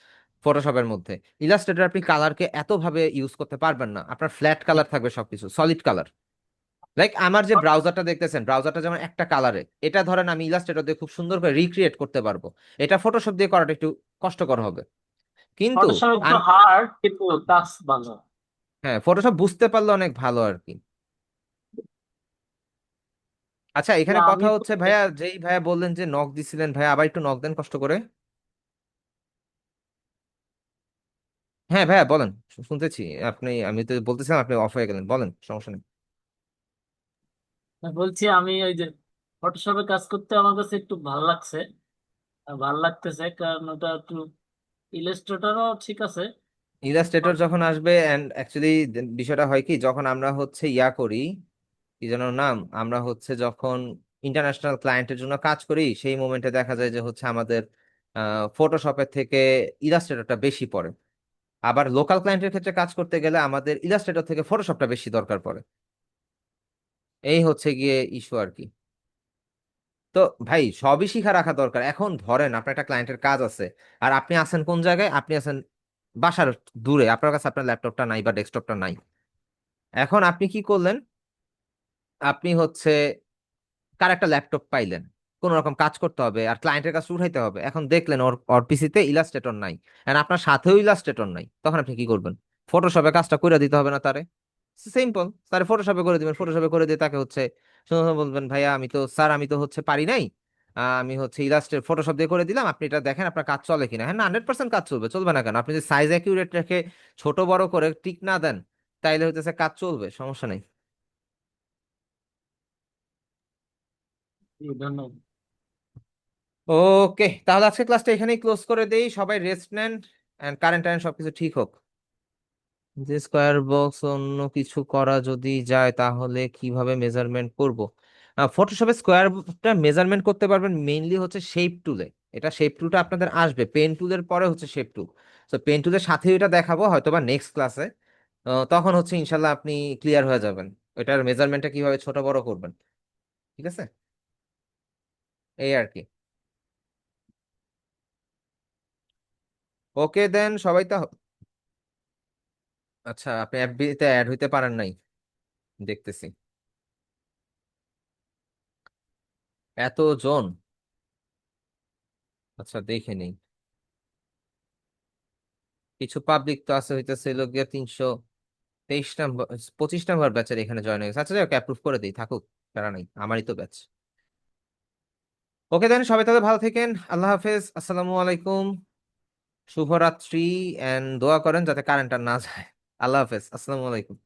A: ফটোশপের মধ্যে। ইলাস্ট্রেটর আপনি কালারকে এতভাবে ইউজ করতে পারবেন না, আপনার ফ্ল্যাট কালার থাকবে সবকিছু, সলিড কালার। লাইক আমার যে ব্রাউজারটা দেখতেছেন, ব্রাউজারটা যেমন একটা কালারে, এটা ধরেন আমি ইলাস্ট্রেটর দিয়ে খুব সুন্দর করে রিক্রিয়েট করতে পারবো, এটা ফটোশপ দিয়ে করাটা একটু কষ্টকর হবে। কিন্তু
G: ফটোশপ একটু
A: আন-
G: হার্ড, কিন্তু কাজ ভালো।
A: হ্যাঁ, ফটোশপ বুঝতে পারলে অনেক ভালো আর কি। আচ্ছা
G: না,
A: এখানে
G: আমি
A: কথা
G: তো
A: হচ্ছে ভাইয়া, যেই ভাইয়া বললেন যে নক দিছিলেন, ভাইয়া আবার একটু নক দেন কষ্ট করে। হ্যাঁ ভাইয়া বলেন, শুনতেছি। আপনি, আমি তো বলতেছিলাম আপনি অফ হয়ে গেলেন, বলেন সমস্যা নেই।
G: বলছি, আমি ওই যে ফটোশপে কাজ করতে আমার কাছে একটু ভালো লাগছে, ভালো লাগতেছে, কারণ ওটা একটু, ইলাস্ট্রেটরও ঠিক আছে।
A: ইলাস্ট্রেটর যখন আসবে, এন্ড অ্যাকচুয়ালি বিষয়টা হয় কি, যখন আমরা হচ্ছে ইয়া করি, কি যেন নাম, আমরা হচ্ছে যখন ইন্টারন্যাশনাল ক্লায়েন্টের জন্য কাজ করি, সেই মোমেন্টে দেখা যায় যে হচ্ছে আমাদের ফটোশপের থেকে ইলাস্ট্রেটরটা বেশি পড়ে। আবার লোকাল ক্লায়েন্টের ক্ষেত্রে কাজ করতে গেলে আমাদের ইলাস্ট্রেটর থেকে ফটোশপটা বেশি দরকার পড়ে। এই হচ্ছে গিয়ে ইস্যু আর কি। তো ভাই সবই শিখা রাখা দরকার। এখন ধরেন আপনার একটা ক্লায়েন্টের কাজ আছে, আর আপনি আছেন কোন জায়গায়, আপনি আছেন বাসার দূরে, আপনার কাছে আপনার ল্যাপটপটা নাই বা ডেস্কটপটা নাই। এখন আপনি কি করলেন, আপনি হচ্ছে কার একটা ল্যাপটপ পাইলেন, কোন রকম কাজ করতে হবে আর ক্লায়েন্টের কাছে উঠাইতে হবে, এখন দেখলেন ওর ওর পিসিতে ইলাস্ট্রেটর নাই, আর আপনার সাথেও ইলাস্ট্রেটর নাই, তখন আপনি কি করবেন? ফটোশপে কাজটা করে দিতে হবে না তারে? সিম্পল, তারে ফটোশপে করে দিবেন, ফটোশপে করে দিয়ে তাকে হচ্ছে সুন্দর করে বলবেন ভাইয়া আমি তো স্যার আমি তো হচ্ছে পারি নাই, আমি হচ্ছে ইলাস্ট্রেট ফটোশপ দিয়ে করে দিলাম, আপনি এটা দেখেন আপনার কাজ চলে কিনা। হ্যাঁ না, 100% কাজ চলবে, চলবে না কেন? আপনি যদি সাইজ অ্যাকিউরেট রেখে ছোট বড় করে টিক না দেন, তাইলে হইতেছে কাজ চলবে, সমস্যা নেই।
G: জি, ধন্যবাদ।
A: ওকে, তাহলে আজকে ক্লাসটা এখানেই ক্লোজ করে দেই, সবাই রেস্ট নেন, এন্ড কারেন্ট টারেন্ট সবকিছু ঠিক হোক। যে স্কোয়ার বক্স অন্য কিছু করা যদি যায় তাহলে কিভাবে মেজারমেন্ট করব? ফটোশপে স্কোয়ারটা মেজারমেন্ট করতে পারবেন মেইনলি হচ্ছে শেপ টুলে। এটা শেপ টুলটা আপনাদের আসবে, পেন টুলের পরে হচ্ছে শেপ টুল। তো পেন টুলের সাথে এটা দেখাবো হয়তো বা নেক্সট ক্লাসে। তখন হচ্ছে ইনশাল্লাহ আপনি ক্লিয়ার হয়ে যাবেন ওইটার মেজারমেন্টটা কিভাবে ছোট বড় করবেন। ঠিক আছে, এই আর কি। ওকে দেন সবাই তো। আচ্ছা, আপনি এফবিতে অ্যাড হইতে পারেন নাই দেখতেছি, এতজন। আচ্ছা দেখে নেই, কিছু পাবলিক তো আছে হইতেছে হলো গিয়ে 323 নম্বর 25 নম্বর ব্যাচের এখানে জয়েন হয়ে গেছে। আচ্ছা যাই অ্যাপ্রুভ করে দিই, থাকুক, প্যারা নাই, আমারই তো ব্যাচ। ওকে দেন সবাই তাহলে ভালো থেকেন, আল্লাহ হাফেজ, আসসালামু আলাইকুম, শুভরাত্রি, এন্ড দোয়া করেন যাতে কারেন্ট আর না যায়। আল্লাহ হাফেজ, আসসালামু আলাইকুম।